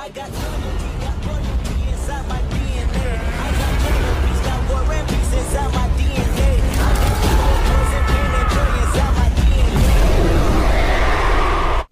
I got loyalty, got royalty inside my DNA. I got general peace, got war and peace inside my DNA. I got poison, pain, and joy inside my DNA.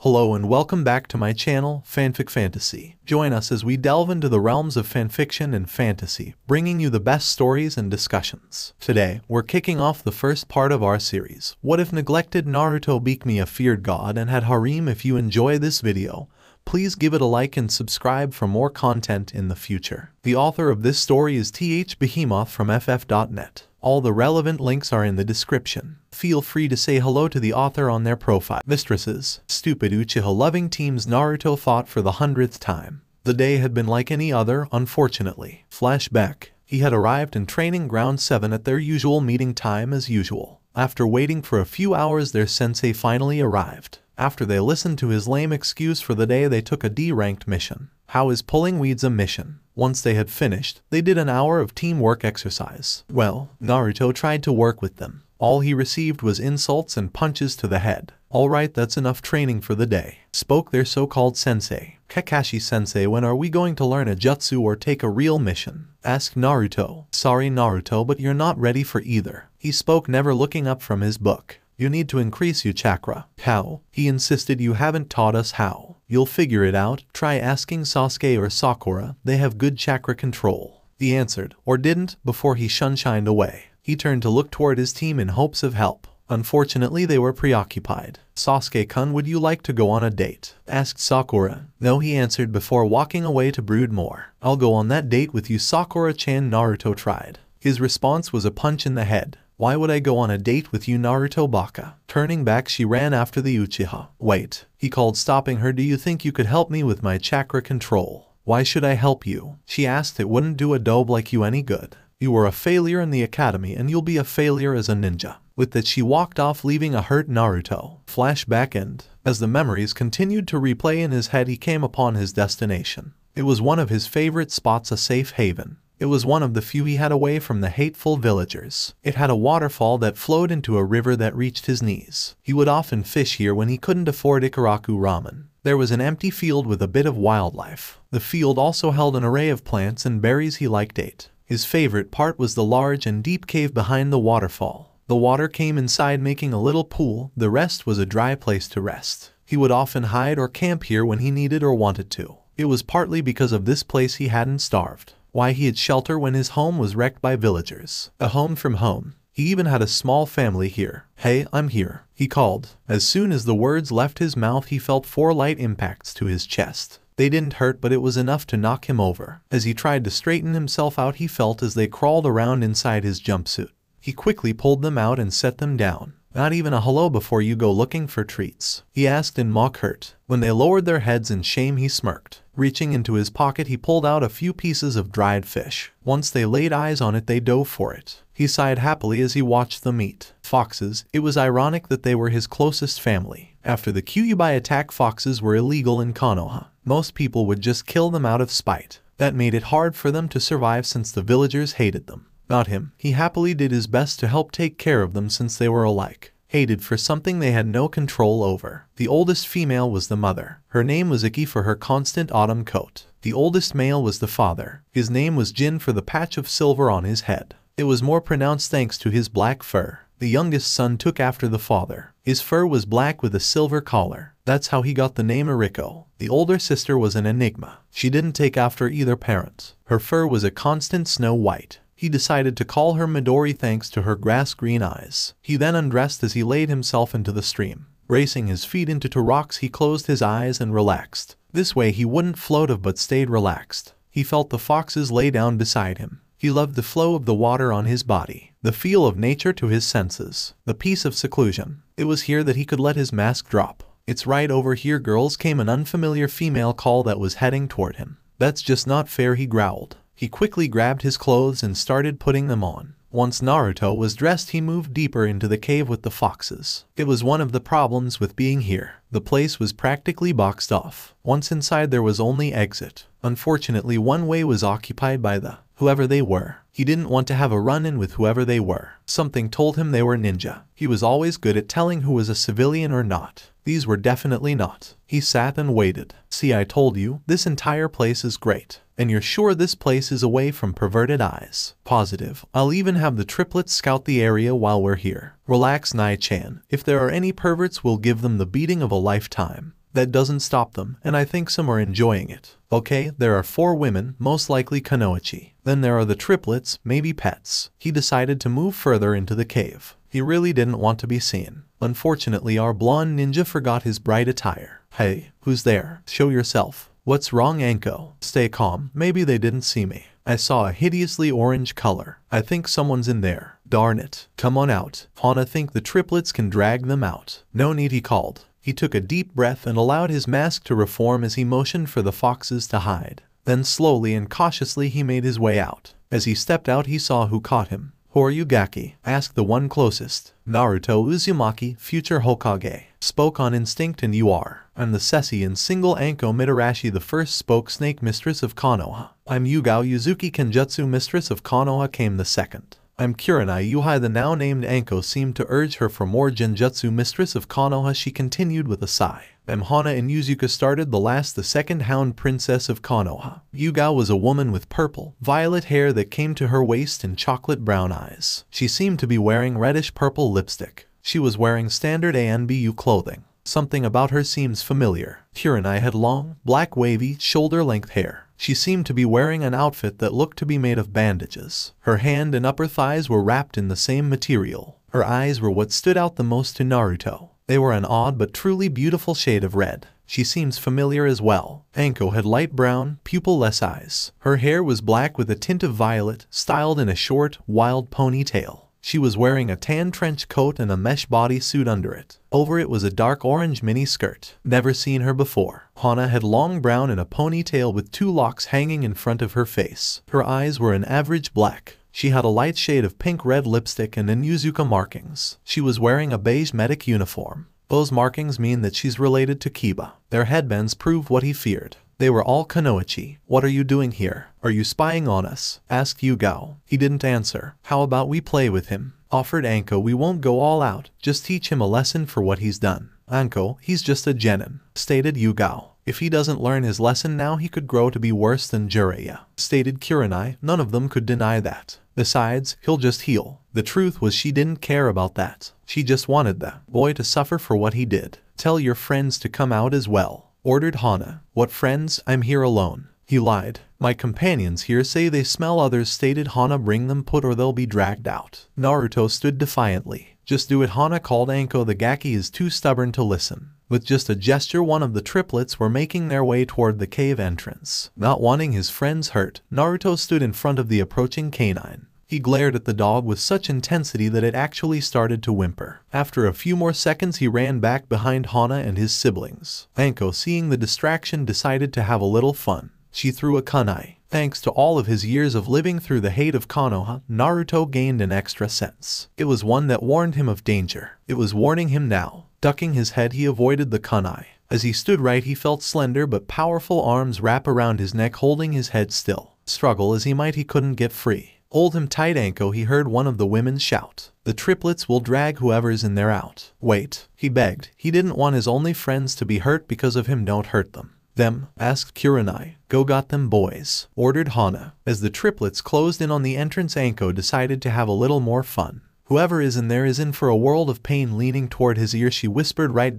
Hello and welcome back to my channel, Fanfic Fantasy. Join us as we delve into the realms of fanfiction and fantasy, bringing you the best stories and discussions. Today, we're kicking off the first part of our series. What if neglected Naruto became a feared god and had harem? If you enjoy this video, please give it a like and subscribe for more content in the future. The author of this story is THBehemoth from FF.net. All the relevant links are in the description. Feel free to say hello to the author on their profile. Mistresses, stupid Uchiha-loving teams. Naruto fought for the 100th time. The day had been like any other, unfortunately. Flashback. He had arrived in Training Ground 7 at their usual meeting time as usual. After waiting for a few hours, their sensei finally arrived. After they listened to his lame excuse for the day, they took a D-ranked mission. How is pulling weeds a mission? Once they had finished, they did an hour of teamwork exercise. Well, Naruto tried to work with them. All he received was insults and punches to the head. Alright, that's enough training for the day, spoke their so-called sensei. Kakashi-sensei, when are we going to learn a jutsu or take a real mission? Asked Naruto. Sorry Naruto, but you're not ready for either. He spoke, never looking up from his book. You need to increase your chakra. How? He insisted. You haven't taught us how. You'll figure it out. Try asking Sasuke or Sakura. They have good chakra control. He answered, or didn't, before he shined away. He turned to look toward his team in hopes of help. Unfortunately, they were preoccupied. Sasuke-kun, would you like to go on a date? Asked Sakura. No, he answered before walking away to brood more. I'll go on that date with you, Sakura-chan. Naruto tried. His response was a punch in the head. Why would I go on a date with you, Naruto baka? Turning back, she ran after the Uchiha. Wait, he called, stopping her. Do you think you could help me with my chakra control? Why should I help you? She asked. It wouldn't do a dobe like you any good. You were a failure in the academy and you'll be a failure as a ninja. With that, she walked off, leaving a hurt Naruto. Flashback end. As the memories continued to replay in his head, he came upon his destination. It was one of his favorite spots, a safe haven. It was one of the few he had away from the hateful villagers. It had a waterfall that flowed into a river that reached his knees. He would often fish here when he couldn't afford Ikaraku ramen. There was an empty field with a bit of wildlife. The field also held an array of plants and berries he liked ate. His favorite part was the large and deep cave behind the waterfall. The water came inside, making a little pool. The rest was a dry place to rest. He would often hide or camp here when he needed or wanted to. It was partly because of this place he hadn't starved. Why he had shelter when his home was wrecked by villagers. A home from home. He even had a small family here. Hey, I'm here, he called. As soon as the words left his mouth, he felt 4 light impacts to his chest. They didn't hurt, but it was enough to knock him over. As he tried to straighten himself out, he felt as they crawled around inside his jumpsuit. He quickly pulled them out and set them down. Not even a hello before you go looking for treats, he asked in mock hurt. When they lowered their heads in shame, he smirked. Reaching into his pocket, he pulled out a few pieces of dried fish. Once they laid eyes on it, they dove for it. He sighed happily as he watched them eat. Foxes. It was ironic that they were his closest family. After the Kyuubi attack, foxes were illegal in Konoha. Most people would just kill them out of spite. That made it hard for them to survive since the villagers hated them. Not him. He happily did his best to help take care of them since they were alike. Hated for something they had no control over. The oldest female was the mother. Her name was Iki for her constant autumn coat. The oldest male was the father. His name was Jin for the patch of silver on his head. It was more pronounced thanks to his black fur. The youngest son took after the father. His fur was black with a silver collar. That's how he got the name Eriko. The older sister was an enigma. She didn't take after either parent. Her fur was a constant snow white. He decided to call her Midori thanks to her grass-green eyes. He then undressed as he laid himself into the stream. Racing his feet into 2 rocks, he closed his eyes and relaxed. This way he wouldn't float off but stayed relaxed. He felt the foxes lay down beside him. He loved the flow of the water on his body, the feel of nature to his senses, the peace of seclusion. It was here that he could let his mask drop. It's right over here, girls, came an unfamiliar female call that was heading toward him. That's just not fair, he growled. He quickly grabbed his clothes and started putting them on. Once Naruto was dressed, he moved deeper into the cave with the foxes. It was one of the problems with being here. The place was practically boxed off. Once inside there was only exit. Unfortunately, one way was occupied by whoever they were. He didn't want to have a run-in with whoever they were. Something told him they were ninja. He was always good at telling who was a civilian or not. These were definitely not. He sat and waited. See, I told you, this entire place is great. And you're sure this place is away from perverted eyes? Positive. I'll even have the triplets scout the area while we're here. Relax, Nai-chan. If there are any perverts, we'll give them the beating of a lifetime. That doesn't stop them, and I think some are enjoying it. Okay, there are 4 women, most likely Kunoichi. Then there are the triplets, maybe pets. He decided to move further into the cave. He really didn't want to be seen. Unfortunately, our blonde ninja forgot his bright attire. Hey, who's there? Show yourself. What's wrong, Anko? Stay calm, maybe they didn't see me. I saw a hideously orange color. I think someone's in there. Darn it. Come on out. Hana think the triplets can drag them out. No need, he called. He took a deep breath and allowed his mask to reform as he motioned for the foxes to hide. Then slowly and cautiously he made his way out. As he stepped out, he saw who caught him. Who are you, Gaki? Asked the one closest. Naruto Uzumaki, future Hokage. Spoke on instinct, and you are. I'm the Sessi and single Anko Mitarashi, the first spoke snake mistress of Konoha. I'm Yugao Yuzuki Kenjutsu mistress of Konoha, came the second. I'm Kurenai Yuhai. The now named Anko seemed to urge her for more. Genjutsu mistress of Konoha, she continued with a sigh. Hana and Yuzuka started the last, the second hound princess of Konoha. Yugao was a woman with purple, violet hair that came to her waist and chocolate brown eyes. She seemed to be wearing reddish purple lipstick. She was wearing standard ANBU clothing. Something about her seems familiar. Kurenai had long, black wavy, shoulder-length hair. She seemed to be wearing an outfit that looked to be made of bandages. Her hand and upper thighs were wrapped in the same material. Her eyes were what stood out the most to Naruto. They were an odd but truly beautiful shade of red. She seems familiar as well. Anko had light brown, pupil-less eyes. Her hair was black with a tint of violet, styled in a short, wild ponytail. She was wearing a tan trench coat and a mesh bodysuit under it. Over it was a dark orange mini skirt. Never seen her before. Hana had long brown and a ponytail with 2 locks hanging in front of her face. Her eyes were an average black. She had a light shade of pink-red lipstick and Yuzuka markings. She was wearing a beige medic uniform. Those markings mean that she's related to Kiba. Their headbands prove what he feared. They were all Kunoichi. What are you doing here? Are you spying on us? Asked Yugao. He didn't answer. How about we play with him? Offered Anko. We won't go all out. Just teach him a lesson for what he's done. Anko, he's just a genin, stated Yugao. If he doesn't learn his lesson now, he could grow to be worse than Jiraiya, stated Kurenai. None of them could deny that. Besides, he'll just heal. The truth was she didn't care about that. She just wanted the boy to suffer for what he did. Tell your friends to come out as well, ordered Hana. What friends? I'm here alone. He lied. My companions here say they smell others, stated Hana. Bring them put or they'll be dragged out. Naruto stood defiantly. Just do it, Hana called. Anko, the Gaki is too stubborn to listen. With just a gesture, one of the triplets were making their way toward the cave entrance. Not wanting his friends hurt, Naruto stood in front of the approaching canine. He glared at the dog with such intensity that it actually started to whimper. After a few more seconds, he ran back behind Hana and his siblings. Anko, seeing the distraction, decided to have a little fun. She threw a kunai. Thanks to all of his years of living through the hate of Konoha, Naruto gained an extra sense. It was one that warned him of danger. It was warning him now. Ducking his head, he avoided the kunai. As he stood right, he felt slender but powerful arms wrap around his neck, holding his head still. Struggle as he might, he couldn't get free. Hold him tight, Anko, he heard one of the women shout. The triplets will drag whoever's in there out. Wait, he begged. He didn't want his only friends to be hurt because of him. Don't hurt them. Them? Asked Kurenai. Go got them, boys, ordered Hana. As the triplets closed in on the entrance, Anko decided to have a little more fun. Whoever is in there is in for a world of pain. Leaning toward his ear, she whispered, right ...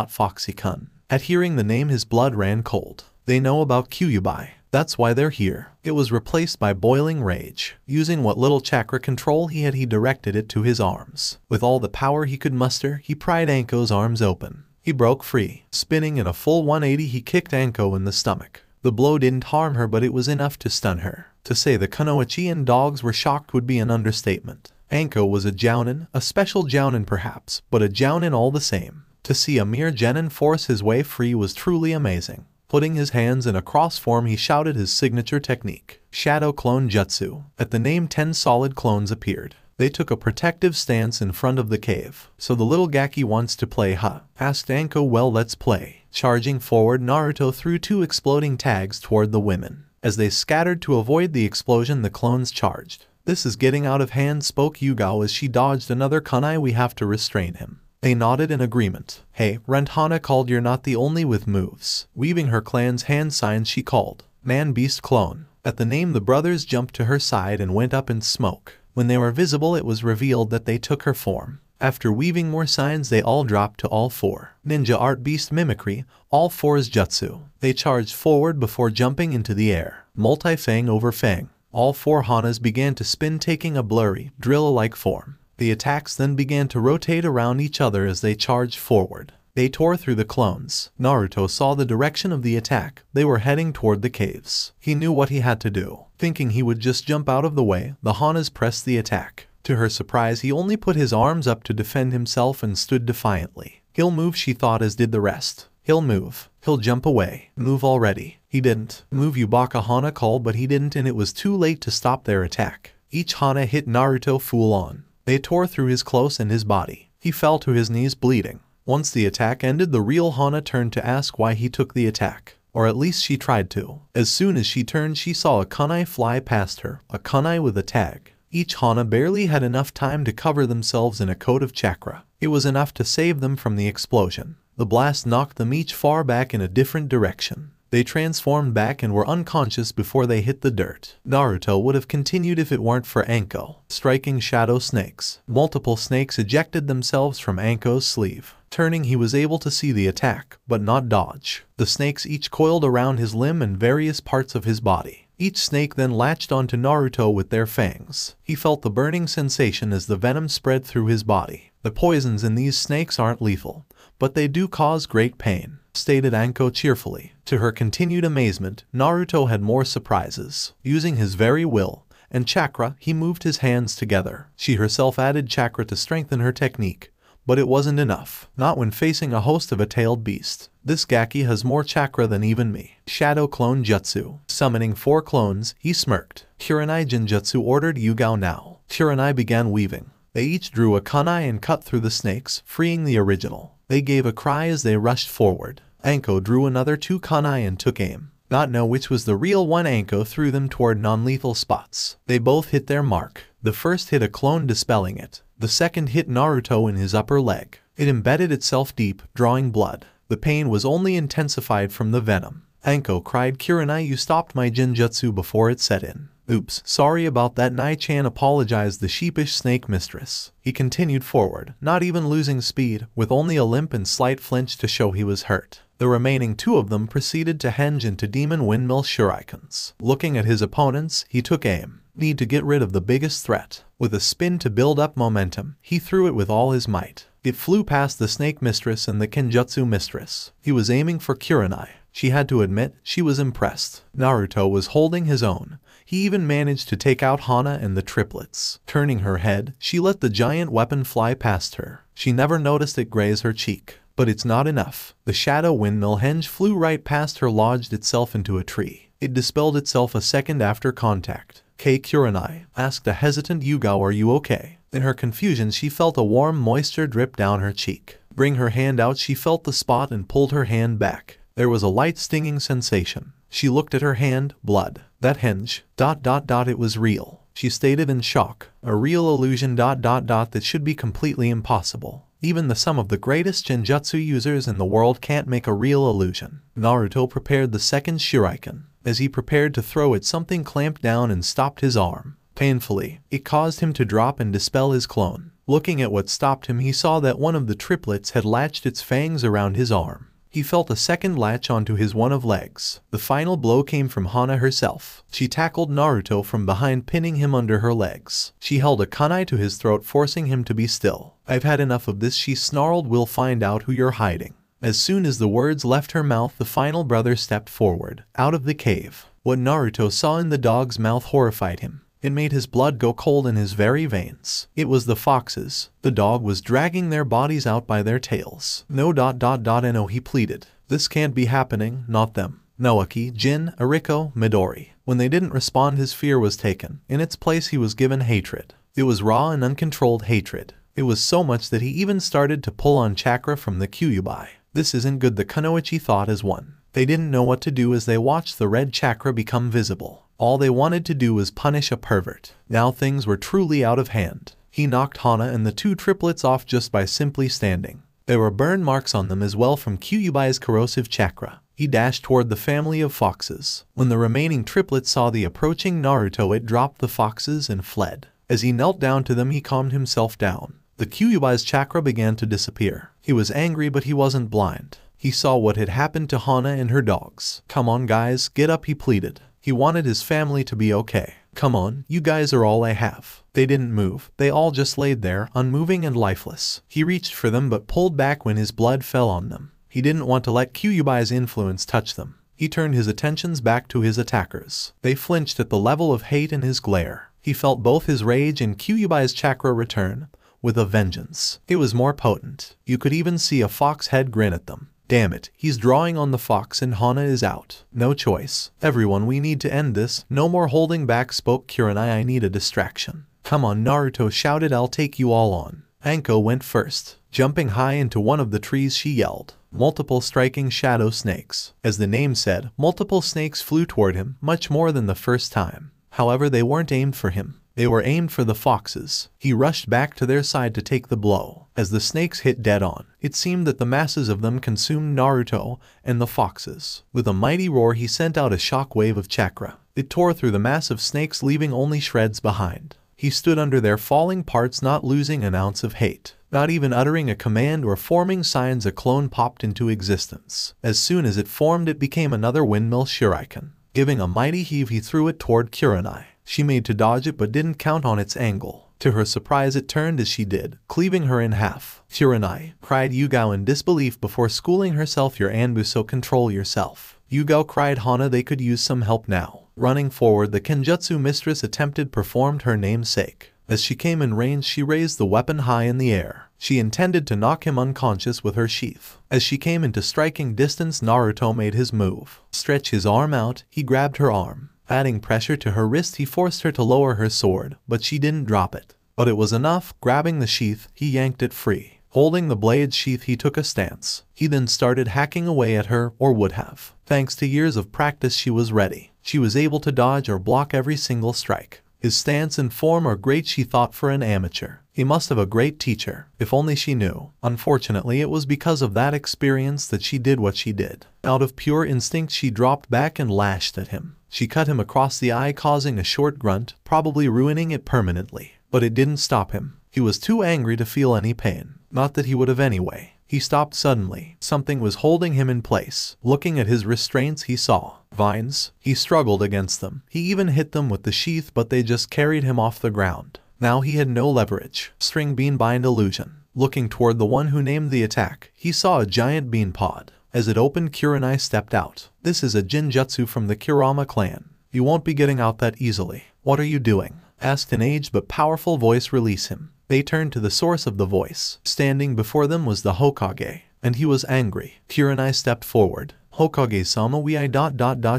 Foxy-kun. At hearing the name, his blood ran cold. They know about Kyuubi. That's why they're here. It was replaced by boiling rage. Using what little chakra control he had, he directed it to his arms. With all the power he could muster, he pried Anko's arms open. He broke free. Spinning in a full 180, he kicked Anko in the stomach. The blow didn't harm her, but it was enough to stun her. To say the Kunoichi and dogs were shocked would be an understatement. Anko was a jounin, a special jounin perhaps, but a jounin all the same. To see a mere genin force his way free was truly amazing. Putting his hands in a cross form, he shouted his signature technique, Shadow Clone Jutsu. At the name, 10 solid clones appeared. They took a protective stance in front of the cave. "So the little Gaki wants to play, huh?" asked Anko. "Well, let's play." Charging forward, Naruto threw 2 exploding tags toward the women. As they scattered to avoid the explosion, the clones charged. "This is getting out of hand," spoke Yugao as she dodged another kunai. "We have to restrain him." They nodded in agreement. "Hey, Rent," Hana called. "You're not the only with moves." Weaving her clan's hand signs, she called, "Man, beast, clone." At the name, the brothers jumped to her side and went up in smoke. When they were visible, it was revealed that they took her form. After weaving more signs, they all dropped to all 4. Ninja art, beast mimicry, all 4's jutsu. They charged forward before jumping into the air. Multi-fang over fang. All 4 Hanas began to spin, taking a blurry, drill-like form. The attacks then began to rotate around each other as they charged forward. They tore through the clones. Naruto saw the direction of the attack. They were heading toward the caves. He knew what he had to do. Thinking he would just jump out of the way, the Hanas pressed the attack. To her surprise, he only put his arms up to defend himself and stood defiantly. "He'll move," she thought, as did the rest. "He'll move. He'll jump away. Move already." He didn't. "Move, Yubaka," Hana called, but he didn't, and it was too late to stop their attack. Each Hana hit Naruto full on. They tore through his clothes and his body. He fell to his knees bleeding. Once the attack ended, the real Hana turned to ask why he took the attack. Or at least she tried to. As soon as she turned, she saw a kunai fly past her, a kunai with a tag. Each Hana barely had enough time to cover themselves in a coat of chakra. It was enough to save them from the explosion. The blast knocked them each far back in a different direction. They transformed back and were unconscious before they hit the dirt. Naruto would have continued if it weren't for Anko. Striking shadow snakes. Multiple snakes ejected themselves from Anko's sleeve. Turning, he was able to see the attack, but not dodge. The snakes each coiled around his limb and various parts of his body. Each snake then latched onto Naruto with their fangs. He felt the burning sensation as the venom spread through his body. "The poisons in these snakes aren't lethal, but they do cause great pain," stated Anko cheerfully. To her continued amazement, Naruto had more surprises. Using his very will and chakra, he moved his hands together. She herself added chakra to strengthen her technique. But it wasn't enough. Not when facing a host of a tailed beast. "This Gaki has more chakra than even me." Shadow Clone Jutsu. Summoning 4 clones, he smirked. "Kurenai Jinjutsu," ordered Yugao now. Kurenai began weaving. They each drew a kunai and cut through the snakes, freeing the original. They gave a cry as they rushed forward. Anko drew another 2 kunai and took aim. Not know which was the real one, Anko threw them toward non-lethal spots. They both hit their mark. The first hit a clone, dispelling it. The second hit Naruto in his upper leg. It embedded itself deep, drawing blood. The pain was only intensified from the venom. Anko cried, "Kurenai, you stopped my Jinjutsu before it set in." "Oops, sorry about that," Nai-chan apologized, the sheepish snake mistress. He continued forward, not even losing speed, with only a limp and slight flinch to show he was hurt. The remaining 2 of them proceeded to henge into demon windmill shurikens. Looking at his opponents, he took aim. Need to get rid of the biggest threat. With a spin to build up momentum, he threw it with all his might. It flew past the snake mistress and the Kenjutsu mistress. He was aiming for Kurenai. She had to admit, she was impressed. Naruto was holding his own. He even managed to take out Hana and the triplets. Turning her head, she let the giant weapon fly past her. She never noticed it graze her cheek. But it's not enough. The shadow windmill henge flew right past her, lodged itself into a tree. It dispelled itself a second after contact. Kurenai asked a hesitant Yugao, "Are you okay?" In her confusion, she felt a warm moisture drip down her cheek. Bring her hand out, she felt the spot and pulled her hand back. There was a light stinging sensation. She looked at her hand, blood. That henge, ... it was real. She stated in shock. A real illusion ... that should be completely impossible. Even the sum of the greatest Jinjutsu users in the world can't make a real illusion. Naruto prepared the second shuriken. As he prepared to throw it, something clamped down and stopped his arm. Painfully, it caused him to drop and dispel his clone. Looking at what stopped him, he saw that one of the triplets had latched its fangs around his arm. He felt a second latch onto his one of legs. The final blow came from Hana herself. She tackled Naruto from behind, pinning him under her legs. She held a kunai to his throat, forcing him to be still. "I've had enough of this," she snarled. "We'll find out who you're hiding." As soon as the words left her mouth, the final brother stepped forward, out of the cave. What Naruto saw in the dog's mouth horrified him. It made his blood go cold in his very veins. It was the foxes. The dog was dragging their bodies out by their tails. "No ... no," he pleaded. "This can't be happening, not them." Naoki, Jin, Ariko, Midori. When they didn't respond, his fear was taken. In its place, he was given hatred. It was raw and uncontrolled hatred. It was so much that he even started to pull on chakra from the Kyuubi. This isn't good, the Kunoichi thought as one. They didn't know what to do as they watched the red chakra become visible. All they wanted to do was punish a pervert. Now things were truly out of hand. He knocked Hana and the two triplets off just by simply standing. There were burn marks on them as well from Kyuubi's corrosive chakra. He dashed toward the family of foxes. When the remaining triplet saw the approaching Naruto, it dropped the foxes and fled. As he knelt down to them, he calmed himself down. The Kyuubi's chakra began to disappear. He was angry, but he wasn't blind. He saw what had happened to Hana and her dogs. "Come on guys, get up," he pleaded. He wanted his family to be okay. "Come on, you guys are all I have." They didn't move. They all just laid there, unmoving and lifeless. He reached for them but pulled back when his blood fell on them. He didn't want to let Kyuubi's influence touch them. He turned his attentions back to his attackers. They flinched at the level of hate in his glare. He felt both his rage and Kyuubi's chakra return, with a vengeance. It was more potent. You could even see a fox head grin at them. "Damn it, he's drawing on the fox and Hana is out. No choice. Everyone, we need to end this. No more holding back," spoke Kurenai. "I need a distraction." "Come on," Naruto shouted, "I'll take you all on." Anko went first. Jumping high into one of the trees, she yelled, "Multiple striking shadow snakes." As the name said, multiple snakes flew toward him, much more than the first time. However, they weren't aimed for him. They were aimed for the foxes. He rushed back to their side to take the blow. As the snakes hit dead on, it seemed that the masses of them consumed Naruto and the foxes. With a mighty roar, he sent out a shock wave of chakra. It tore through the mass of snakes, leaving only shreds behind. He stood under their falling parts, not losing an ounce of hate. Not even uttering a command or forming signs, a clone popped into existence. As soon as it formed, it became another windmill shuriken. Giving a mighty heave, he threw it toward Kurenai. She made to dodge it but didn't count on its angle. To her surprise, it turned as she did, cleaving her in half. "Kurenai," cried Yugao in disbelief before schooling herself, "Your Anbu, so control yourself." "Yugao," cried Hana, "they could use some help now." Running forward, the Kenjutsu mistress performed her namesake. As she came in range, she raised the weapon high in the air. She intended to knock him unconscious with her sheath. As she came into striking distance, Naruto made his move. Stretch his arm out, he grabbed her arm. Adding pressure to her wrist, he forced her to lower her sword, but she didn't drop it. But it was enough. Grabbing the sheath, he yanked it free. Holding the blade's sheath, he took a stance. He then started hacking away at her, or would have. Thanks to years of practice, she was ready. She was able to dodge or block every single strike. His stance and form are great, she thought, for an amateur. He must have a great teacher. If only she knew. Unfortunately, it was because of that experience that she did what she did. Out of pure instinct, she dropped back and lashed at him. She cut him across the eye, causing a short grunt, probably ruining it permanently. But it didn't stop him. He was too angry to feel any pain. Not that he would have anyway. He stopped suddenly. Something was holding him in place. Looking at his restraints, he saw vines. He struggled against them. He even hit them with the sheath, but they just carried him off the ground. Now he had no leverage. String bean bind illusion. Looking toward the one who named the attack, he saw a giant bean pod. As it opened, Kurenai stepped out. "This is a Jinjutsu from the Kurama clan. You won't be getting out that easily." "What are you doing?" asked an aged but powerful voice. "Release him." They turned to the source of the voice. Standing before them was the Hokage, and he was angry. Kurenai stepped forward. "Hokage-sama,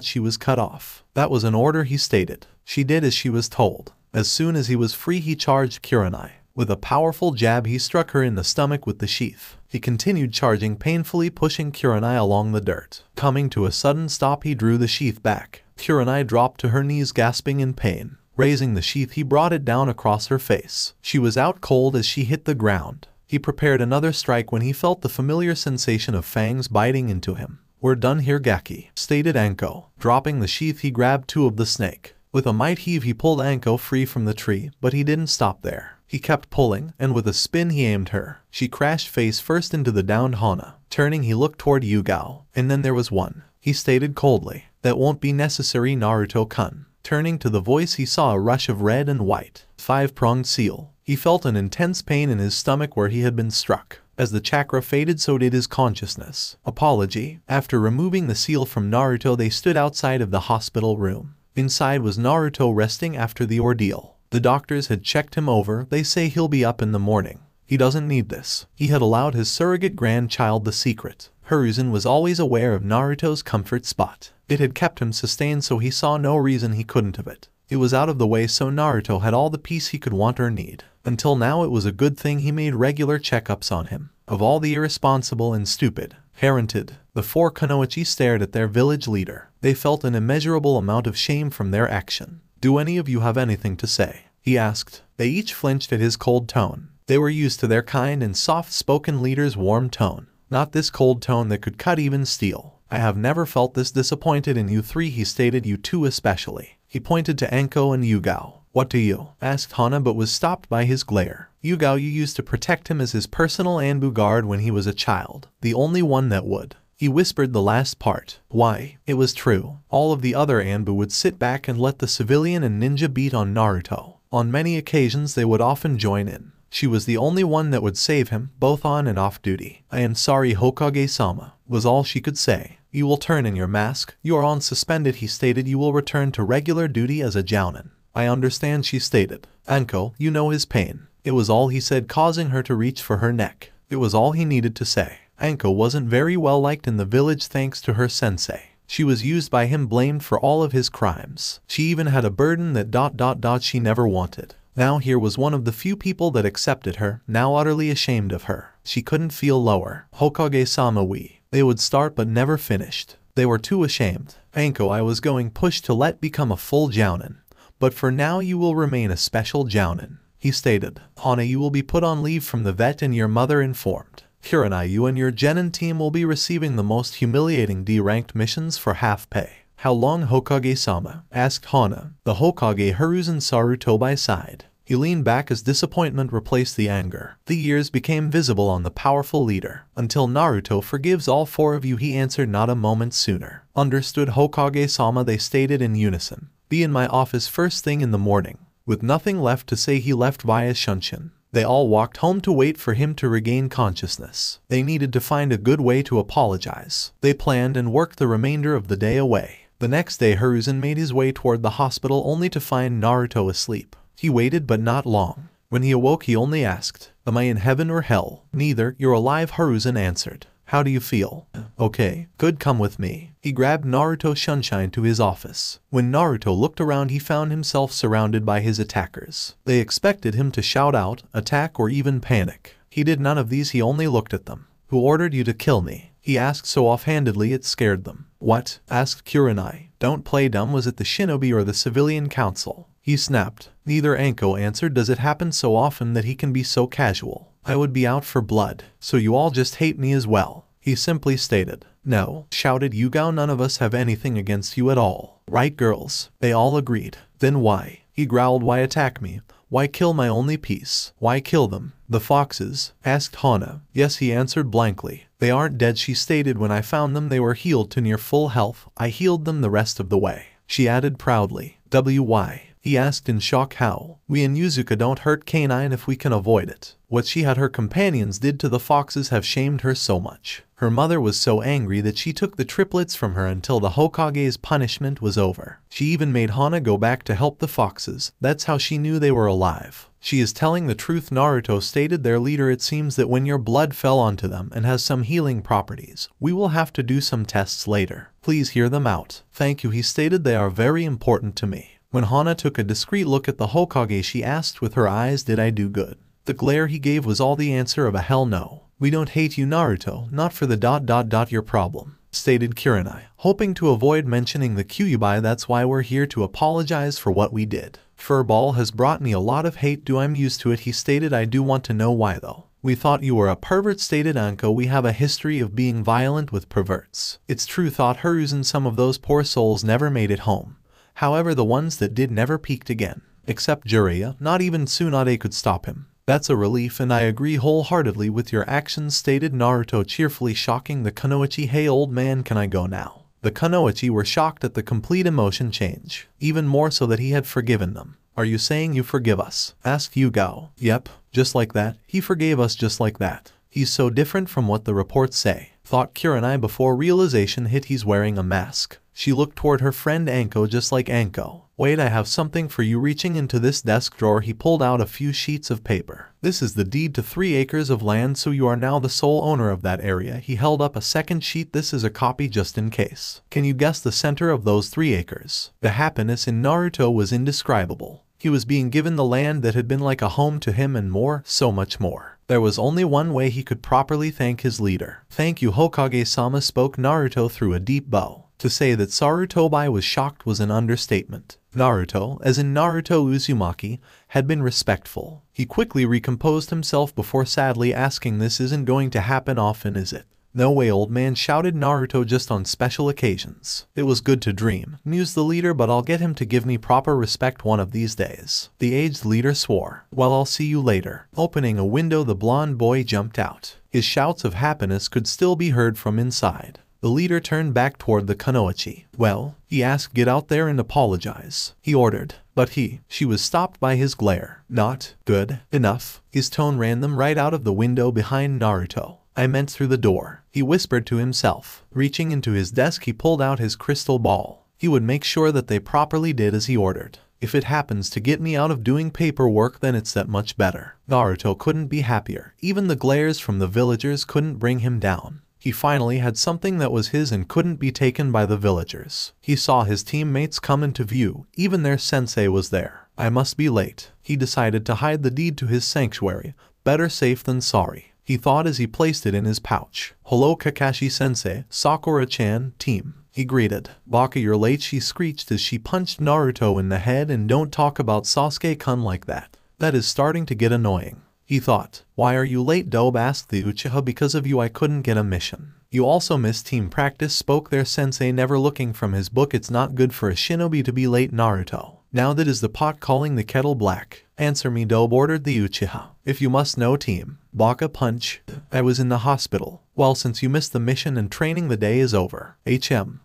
She was cut off. That was an order," he stated. She did as she was told. As soon as he was free, he charged Kurenai. With a powerful jab, he struck her in the stomach with the sheath. He continued charging, painfully pushing Kurenai along the dirt. Coming to a sudden stop, he drew the sheath back. Kurenai dropped to her knees, gasping in pain. Raising the sheath, he brought it down across her face. She was out cold as she hit the ground. He prepared another strike when he felt the familiar sensation of fangs biting into him. "We're done here, Gaki," stated Anko. Dropping the sheath, he grabbed two of the snake. With a might heave, he pulled Anko free from the tree, but he didn't stop there. He kept pulling, and with a spin he aimed her. She crashed face first into the downed Hana. Turning, he looked toward Yugao. "And then there was one," he stated coldly. "That won't be necessary, Naruto-kun." Turning to the voice, he saw a rush of red and white, five-pronged seal. He felt an intense pain in his stomach where he had been struck. As the chakra faded, so did his consciousness. Apology. After removing the seal from Naruto, they stood outside of the hospital room. Inside was Naruto resting after the ordeal. The doctors had checked him over. They say he'll be up in the morning. He doesn't need this. He had allowed his surrogate grandchild the secret. Hiruzen was always aware of Naruto's comfort spot. It had kept him sustained, so he saw no reason he couldn't have it. It was out of the way so Naruto had all the peace he could want or need. Until now it was a good thing he made regular checkups on him. Of all the irresponsible and stupid, parented, the four Kunoichi stared at their village leader. They felt an immeasurable amount of shame from their action. "Do any of you have anything to say?" he asked. They each flinched at his cold tone. They were used to their kind and soft-spoken leader's warm tone. Not this cold tone that could cut even steel. "I have never felt this disappointed in you three," he stated, "you two especially." He pointed to Anko and Yugao. "What do you?" asked Hana, but was stopped by his glare. "Yugao, you used to protect him as his personal Anbu guard when he was a child. The only one that would." He whispered the last part. Why? It was true. All of the other Anbu would sit back and let the civilian and ninja beat on Naruto. On many occasions they would often join in. She was the only one that would save him, both on and off duty. "I am sorry, Hokage-sama," was all she could say. "You will turn in your mask. You are on suspended," he stated. "You will return to regular duty as a jounin." "I understand," she stated. "Anko, you know his pain." It was all he said, causing her to reach for her neck. It was all he needed to say. Anko wasn't very well liked in the village thanks to her sensei. She was used by him, blamed for all of his crimes. She even had a burden that she never wanted. Now here was one of the few people that accepted her, now utterly ashamed of her. She couldn't feel lower. "Hokage-sama, they would start but never finished. They were too ashamed. Anko, I was going push to let become a full jounin. But for now you will remain a special jounin," he stated. "Hana, you will be put on leave from the vet and your mother informed. Kurenai, you and your genin team will be receiving the most humiliating D-ranked missions for half pay." "How long, Hokage-sama?" asked Hana. The Hokage Hiruzen Saruto by side. He leaned back as disappointment replaced the anger. The years became visible on the powerful leader. "Until Naruto forgives all four of you," he answered, "not a moment sooner." "Understood, Hokage-sama," they stated in unison. "Be in my office first thing in the morning." With nothing left to say, he left via Shunshin. They all walked home to wait for him to regain consciousness. They needed to find a good way to apologize. They planned and worked the remainder of the day away. The next day Hiruzen made his way toward the hospital only to find Naruto asleep. He waited but not long. When he awoke he only asked, "Am I in heaven or hell?" "Neither, you're alive," Hiruzen answered. "How do you feel?" "Okay, good, come with me." He grabbed Naruto Sunshine to his office. When Naruto looked around he found himself surrounded by his attackers. They expected him to shout out, attack, or even panic. He did none of these, he only looked at them. "Who ordered you to kill me?" he asked so offhandedly it scared them. "What?" asked Kurenai. "Don't play dumb. Was it the shinobi or the civilian council?" He snapped. Neither, Anko answered. "Does it happen so often that he can be so casual?" "I would be out for blood." "So you all just hate me as well?" he simply stated. "No," shouted Yugao, "none of us have anything against you at all. Right, girls?" They all agreed. "Then why?" he growled. "Why attack me? Why kill my only piece? Why kill them?" "The foxes?" asked Hana. "Yes," he answered blankly. "They aren't dead," she stated. "When I found them they were healed to near full health. I healed them the rest of the way." She added proudly. "Why?" he asked in shock. "How? We and Yuzuka don't hurt canine if we can avoid it." What she had her companions did to the foxes have shamed her so much. Her mother was so angry that she took the triplets from her until the Hokage's punishment was over. She even made Hana go back to help the foxes. That's how she knew they were alive. "She is telling the truth," Naruto stated, their leader. "It seems that when your blood fell onto them and has some healing properties, we will have to do some tests later. Please hear them out." "Thank you," he stated. "They are very important to me." When Hana took a discreet look at the Hokage, she asked with her eyes, "Did I do good?" The glare he gave was all the answer of a hell no. "We don't hate you, Naruto, not for the your problem," stated Kurenai, hoping to avoid mentioning the Kyuubi. "That's why we're here, to apologize for what we did. Furball has brought me a lot of hate. I'm used to it," he stated. "I do want to know why though." "We thought you were a pervert," stated Anko. "We have a history of being violent with perverts." "It's true," thought Hiruzen. "Some of those poor souls never made it home. However, the ones that did never peaked again. Except Jiraiya, not even Tsunade could stop him." "That's a relief, and I agree wholeheartedly with your actions," stated Naruto cheerfully, shocking the Kunoichi. "Hey old man, can I go now?" The Kunoichi were shocked at the complete emotion change, even more so that he had forgiven them. "Are you saying you forgive us?" asked Yugao. "Yep, just like that. He forgave us just like that. He's so different from what the reports say," thought Kurenai before realization hit. He's wearing a mask. She looked toward her friend Anko. "Just like Anko, Wait, I have something for you. Reaching into this desk drawer, he pulled out a few sheets of paper. This is the deed to 3 acres of land, so you are now the sole owner of that area. He held up a second sheet. This is a copy just in case. Can you guess the center of those 3 acres? The happiness in Naruto was indescribable. He was being given the land that had been like a home to him and more, so much more. There was only one way he could properly thank his leader. Thank you, Hokage-sama, spoke Naruto through a deep bow. To say that Sarutobi was shocked was an understatement. Naruto, as in Naruto Uzumaki, had been respectful. He quickly recomposed himself before sadly asking, this isn't going to happen often, is it? No way, old man, shouted Naruto, just on special occasions. It was good to dream, mused the leader, but I'll get him to give me proper respect one of these days. The aged leader swore. Well, I'll see you later. Opening a window, the blonde boy jumped out. His shouts of happiness could still be heard from inside. The leader turned back toward the kunoichi. Well, he asked, get out there and apologize, he ordered. But she was stopped by his glare. Not good enough. His tone ran them right out of the window behind Naruto. I meant through the door, he whispered to himself. Reaching into his desk, he pulled out his crystal ball. He would make sure that they properly did as he ordered. If it happens to get me out of doing paperwork, then it's that much better. Naruto couldn't be happier. Even the glares from the villagers couldn't bring him down. He finally had something that was his and couldn't be taken by the villagers. He saw his teammates come into view. Even their sensei was there. I must be late. He decided to hide the deed to his sanctuary. Better safe than sorry, he thought as he placed it in his pouch. Hello, Kakashi-sensei, Sakura-chan, team. He greeted. Baka, you're late, she screeched as she punched Naruto in the head. And don't talk about Sasuke-kun like that. That is starting to get annoying, he thought. Why are you late, Dobe asked the Uchiha. Because of you I couldn't get a mission. You also missed team practice, spoke their sensei, never looking from his book. It's not good for a shinobi to be late, Naruto. Now that is the pot calling the kettle black. Answer me, Dobe ordered the Uchiha. If you must know, team. Baka, punch. I was in the hospital. Well, since you missed the mission and training, the day is over.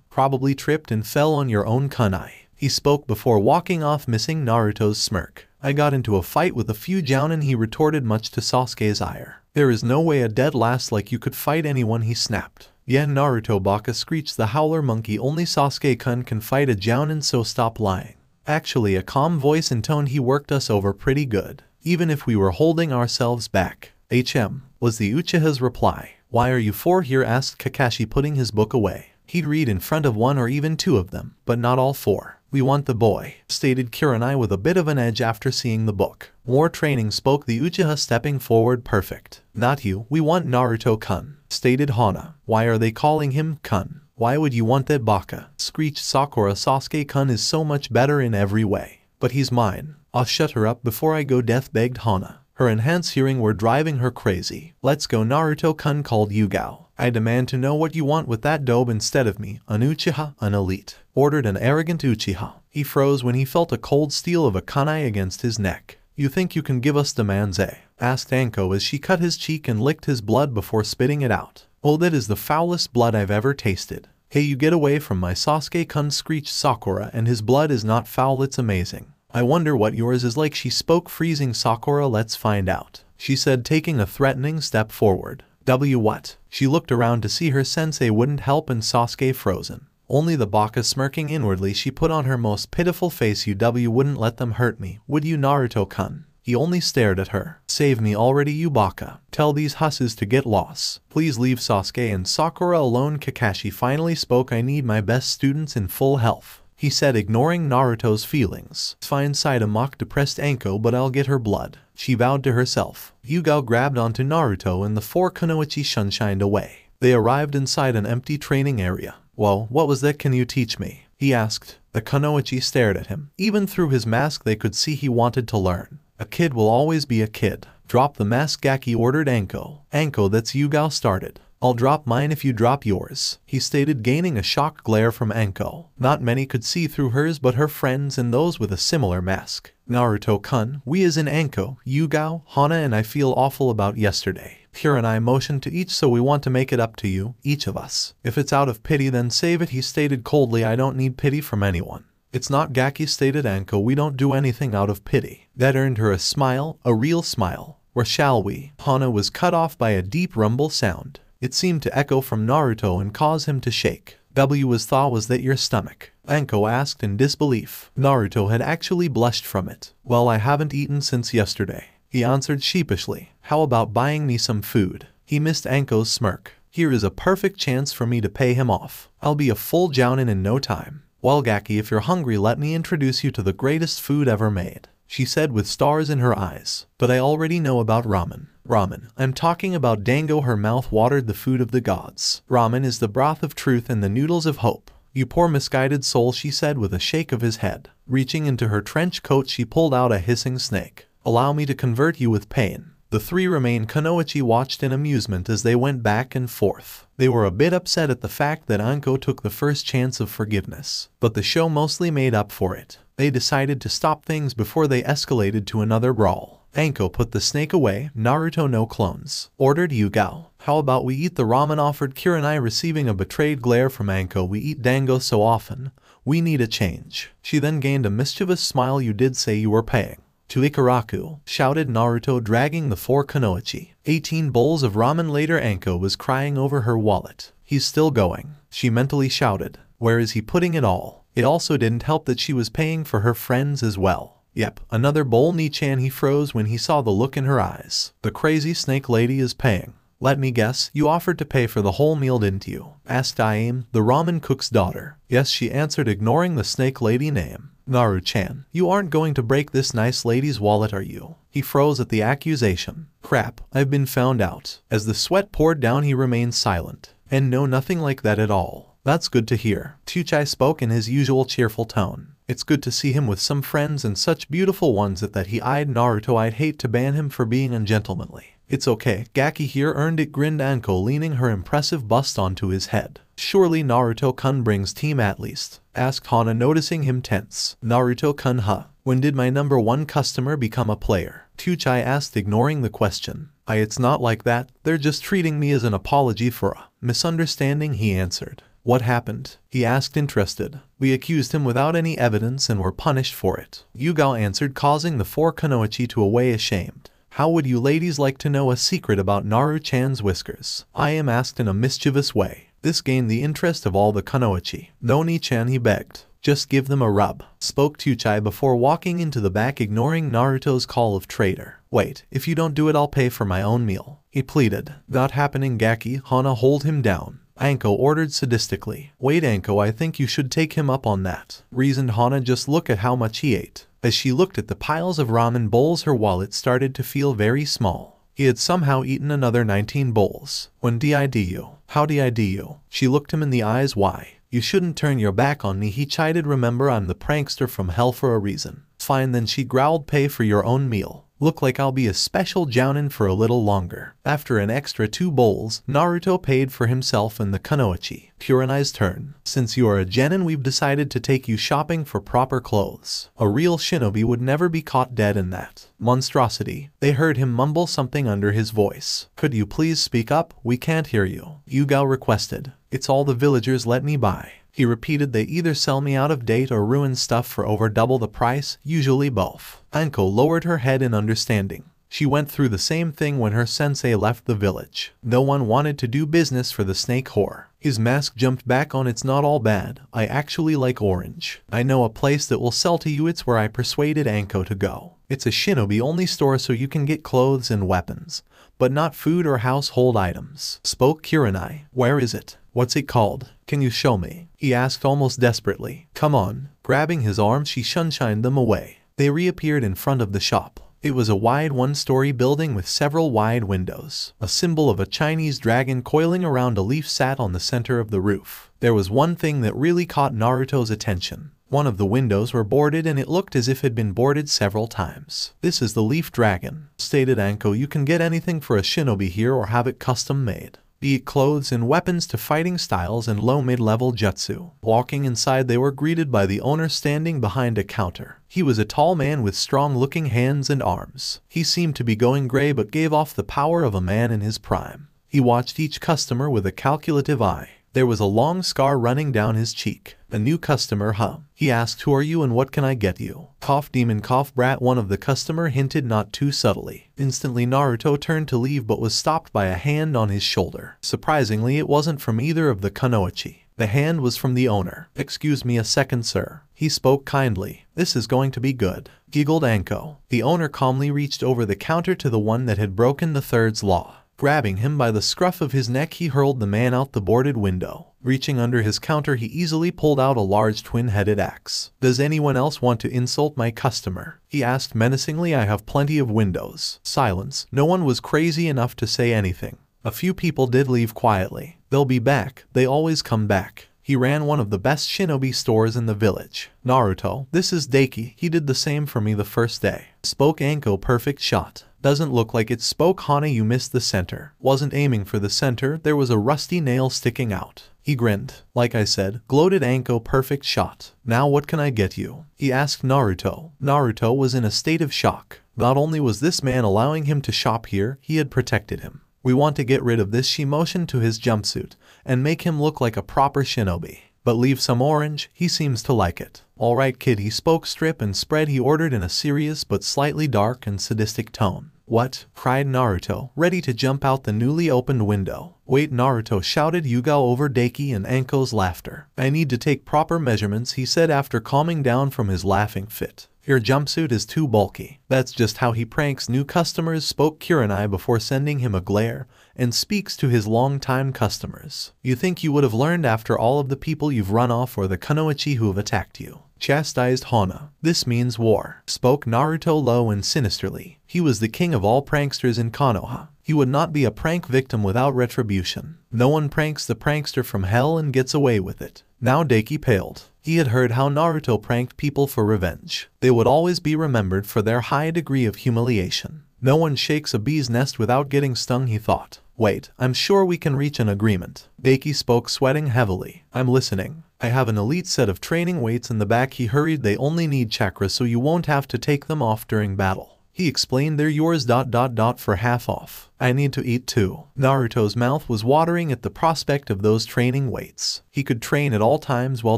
Probably tripped and fell on your own kunai, he spoke before walking off, missing Naruto's smirk. I got into a fight with a few jounin, he retorted, much to Sasuke's ire. There is no way a dead last like you could fight anyone, he snapped. Yeah, Naruto, Baka screeched the howler monkey. Only Sasuke-kun can fight a jounin, so stop lying. Actually, a calm voice and tone. He worked us over pretty good, even if we were holding ourselves back. Was the Uchiha's reply. Why are you 4 here, asked Kakashi, putting his book away. He'd read in front of 1 or even 2 of them, but not all 4. We want the boy, stated Kurenai with a bit of an edge after seeing the book. More training, spoke the Uchiha, stepping forward. Perfect. Not you, we want Naruto-kun, stated Hana. Why are they calling him kun? Why would you want that, Baka? Screeched Sakura. Sasuke-kun is so much better in every way. But he's mine. I'll shut her up before I go, death begged Hana. Her enhanced hearing were driving her crazy. Let's go, Naruto-kun called Yugao. I demand to know what you want with that Dobe instead of me. An Uchiha, an elite, ordered an arrogant Uchiha. He froze when he felt a cold steel of a kunai against his neck. You think you can give us demands, eh? Asked Anko as she cut his cheek and licked his blood before spitting it out. Oh, that is the foulest blood I've ever tasted. Hey, you get away from my Sasuke-kun, screeched Sakura, and his blood is not foul, it's amazing. I wonder what yours is like, she spoke, freezing Sakura. Let's find out, she said, taking a threatening step forward. What? She looked around to see her sensei wouldn't help and Sasuke frozen. Only the Baka smirking inwardly. She put on her most pitiful face. You wouldn't let them hurt me, would you, Naruto-kun? He only stared at her. Save me already, you Baka. Tell these husses to get lost. Please leave Sasuke and Sakura alone. Kakashi finally spoke. I need my best students in full health, he said, ignoring Naruto's feelings. Fine, sighed a mock depressed Anko, but I'll get her blood, she vowed to herself. Yugao grabbed onto Naruto and the 4 kunoichi shunshined away. They arrived inside an empty training area. Well, what was that? Can you teach me? He asked. The kunoichi stared at him. Even through his mask they could see he wanted to learn. A kid will always be a kid. Drop the mask, Gaki ordered Anko. Anko, that's Yugao started. I'll drop mine if you drop yours, he stated, gaining a shocked glare from Anko. Not many could see through hers but her friends and those with a similar mask. Naruto-kun, we as in Anko, Yugao, Hana, and I feel awful about yesterday. Kurenai motioned to each, so we want to make it up to you, each of us. If it's out of pity then save it, he stated coldly. I don't need pity from anyone. It's not, Gaki stated Anko, we don't do anything out of pity. That earned her a smile, a real smile. Where shall we? Hana was cut off by a deep rumble sound. It seemed to echo from Naruto and cause him to shake. Was that your stomach? Anko asked in disbelief. Naruto had actually blushed from it. Well, I haven't eaten since yesterday, he answered sheepishly. How about buying me some food? He missed Anko's smirk. Here is a perfect chance for me to pay him off. I'll be a full jounin in no time. Well, Gaki, if you're hungry, let me introduce you to the greatest food ever made, she said with stars in her eyes. But I already know about ramen. Ramen. I'm talking about dango. Her mouth watered. The food of the gods. Ramen is the broth of truth and the noodles of hope. You poor misguided soul, she said with a shake of his head. Reaching into her trench coat, she pulled out a hissing snake. Allow me to convert you with pain. The three remained kunoichi watched in amusement as they went back and forth. They were a bit upset at the fact that Anko took the first chance of forgiveness, but the show mostly made up for it. They decided to stop things before they escalated to another brawl. Anko put the snake away. Naruto, no clones, ordered Yugao. How about we eat the ramen, offered Kurenai, receiving a betrayed glare from Anko. We eat dango so often, we need a change. She then gained a mischievous smile. You did say you were paying. To Ikaraku, shouted Naruto, dragging the 4 kunoichi. 18 bowls of ramen later, Anko was crying over her wallet. He's still going, she mentally shouted. Where is he putting it all? It also didn't help that she was paying for her friends as well. Yep, another bowl. Nichan, he froze when he saw the look in her eyes. The crazy snake lady is paying. Let me guess, you offered to pay for the whole meal, didn't you? Asked Aim, the ramen cook's daughter. Yes, she answered, ignoring the snake lady name. Naru-chan, you aren't going to break this nice lady's wallet, are you? He froze at the accusation. Crap, I've been found out. As the sweat poured down, he remained silent. And no, nothing like that at all. That's good to hear. Tuchai spoke in his usual cheerful tone. It's good to see him with some friends and such beautiful ones. At that he eyed Naruto. I'd hate to ban him for being ungentlemanly. It's okay, Gaki here earned it, grinned Anko, leaning her impressive bust onto his head. Surely Naruto-kun brings team at least, asked Hana, noticing him tense. Naruto-kun, huh? When did my number 1 customer become a player? Tuchai asked, ignoring the question. It's not like that, they're just treating me as an apology for a misunderstanding, he answered. What happened? He asked, interested. We accused him without any evidence and were punished for it, Yugao answered, causing the 4 kunoichi to away ashamed. How would you ladies like to know a secret about Naru-chan's whiskers? I am asked in a mischievous way. This gained the interest of all the kunoichi. No, Ni-chan, he begged. Just give them a rub, spoke Tuchai before walking into the back, ignoring Naruto's call of traitor. Wait, if you don't do it, I'll pay for my own meal, he pleaded. Not happening, Gaki. Hana, hold him down, Anko ordered sadistically. Wait, Anko, I think you should take him up on that, reasoned Hana. Just look at how much he ate. As she looked at the piles of ramen bowls, her wallet started to feel very small. He had somehow eaten another 19 bowls. When did you? How did you? She looked him in the eyes. Why? You shouldn't turn your back on me, he chided. Remember, I'm the prankster from hell for a reason. Fine then, she growled. Pay for your own meal. Look like I'll be a special jounin for a little longer. After an extra 2 bowls, Naruto paid for himself and the kunoichi. Kurenai's turn. Since you are a genin, we've decided to take you shopping for proper clothes. A real shinobi would never be caught dead in that monstrosity. They heard him mumble something under his voice. Could you please speak up? We can't hear you, Yugao requested. It's all the villagers let me buy, he repeated. They either sell me out of date or ruin stuff for over double the price, usually both. Anko lowered her head in understanding. She went through the same thing when her sensei left the village. No one wanted to do business for the snake whore. His mask jumped back on. It's not all bad. I actually like orange. I know a place that will sell to you. It's where I persuaded Anko to go. It's a shinobi only store, so you can get clothes and weapons, but not food or household items, spoke Kurenai. Where is it? What's it called? Can you show me? He asked almost desperately. Come on. Grabbing his arms, she sunshined them away. They reappeared in front of the shop. It was a wide 1-story building with several wide windows. A symbol of a Chinese dragon coiling around a leaf sat on the center of the roof. There was one thing that really caught Naruto's attention. One of the windows were boarded, and it looked as if it had been boarded several times. This is the leaf dragon, stated Anko. You can get anything for a shinobi here or have it custom made, be it clothes and weapons to fighting styles and low mid-level jutsu. Walking inside, they were greeted by the owner standing behind a counter. He was a tall man with strong-looking hands and arms. He seemed to be going gray but gave off the power of a man in his prime. He watched each customer with a calculative eye. There was a long scar running down his cheek. A new customer, huh? He asked. Who are you and what can I get you? Cough demon, cough brat, one of the customer hinted, not too subtly. Instantly Naruto turned to leave but was stopped by a hand on his shoulder. Surprisingly, it wasn't from either of the kunoichi. The hand was from the owner. "Excuse me a second, sir." He spoke kindly. "This is going to be good," giggled Anko. The owner calmly reached over the counter to the one that had broken the third's law. Grabbing him by the scruff of his neck, he hurled the man out the boarded window. Reaching under his counter, he easily pulled out a large twin-headed axe. "Does anyone else want to insult my customer?" he asked menacingly. "I have plenty of windows." Silence. No one was crazy enough to say anything. A few people did leave quietly. "They'll be back. They always come back." He ran one of the best shinobi stores in the village. "Naruto, this is Daiki. He did the same for me the first day," spoke Anko. "Perfect shot." "Doesn't look like it," spoke Hana. "You missed the center." "Wasn't aiming for the center. There was a rusty nail sticking out." He grinned. "Like I said," gloated Anko. "Perfect shot. Now what can I get you?" he asked Naruto. Naruto was in a state of shock. Not only was this man allowing him to shop here, he had protected him. "We want to get rid of this," she motioned to his jumpsuit, "and make him look like a proper shinobi. But leave some orange, he seems to like it." "All right, kid," he spoke. "Strip and spread," he ordered in a serious but slightly dark and sadistic tone. "What?" cried Naruto, ready to jump out the newly opened window. "Wait," Naruto shouted Yuga over Daiki and Anko's laughter. "I need to take proper measurements," he said after calming down from his laughing fit. "Your jumpsuit is too bulky." "That's just how he pranks new customers," spoke Kurenai before sending him a glare, "and speaks to his long-time customers. You think you would have learned after all of the people you've run off or the kunoichi who have attacked you?" chastised Hana. "This means war," spoke Naruto low and sinisterly. He was the king of all pranksters in Konoha. He would not be a prank victim without retribution. No one pranks the prankster from hell and gets away with it. Now Daiki paled. He had heard how Naruto pranked people for revenge. They would always be remembered for their high degree of humiliation. No one shakes a bee's nest without getting stung, he thought. "Wait, I'm sure we can reach an agreement." Daiki spoke, sweating heavily. "I'm listening. I have an elite set of training weights in the back," he hurried. "They only need chakra, so you won't have to take them off during battle." He explained, "They're yours ... for half off. I need to eat too." Naruto's mouth was watering at the prospect of those training weights. He could train at all times while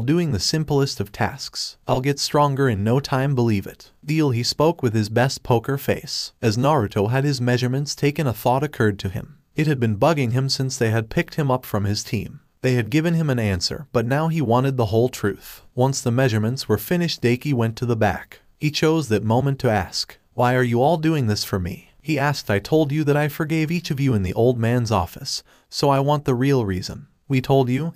doing the simplest of tasks. "I'll get stronger in no time, believe it." "Deal," he spoke with his best poker face. As Naruto had his measurements taken, a thought occurred to him. It had been bugging him since they had picked him up from his team. They had given him an answer, but now he wanted the whole truth. Once the measurements were finished, Daiki went to the back. He chose that moment to ask, "Why are you all doing this for me?" he asked. "I told you that I forgave each of you in the old man's office, so I want the real reason." "We told you."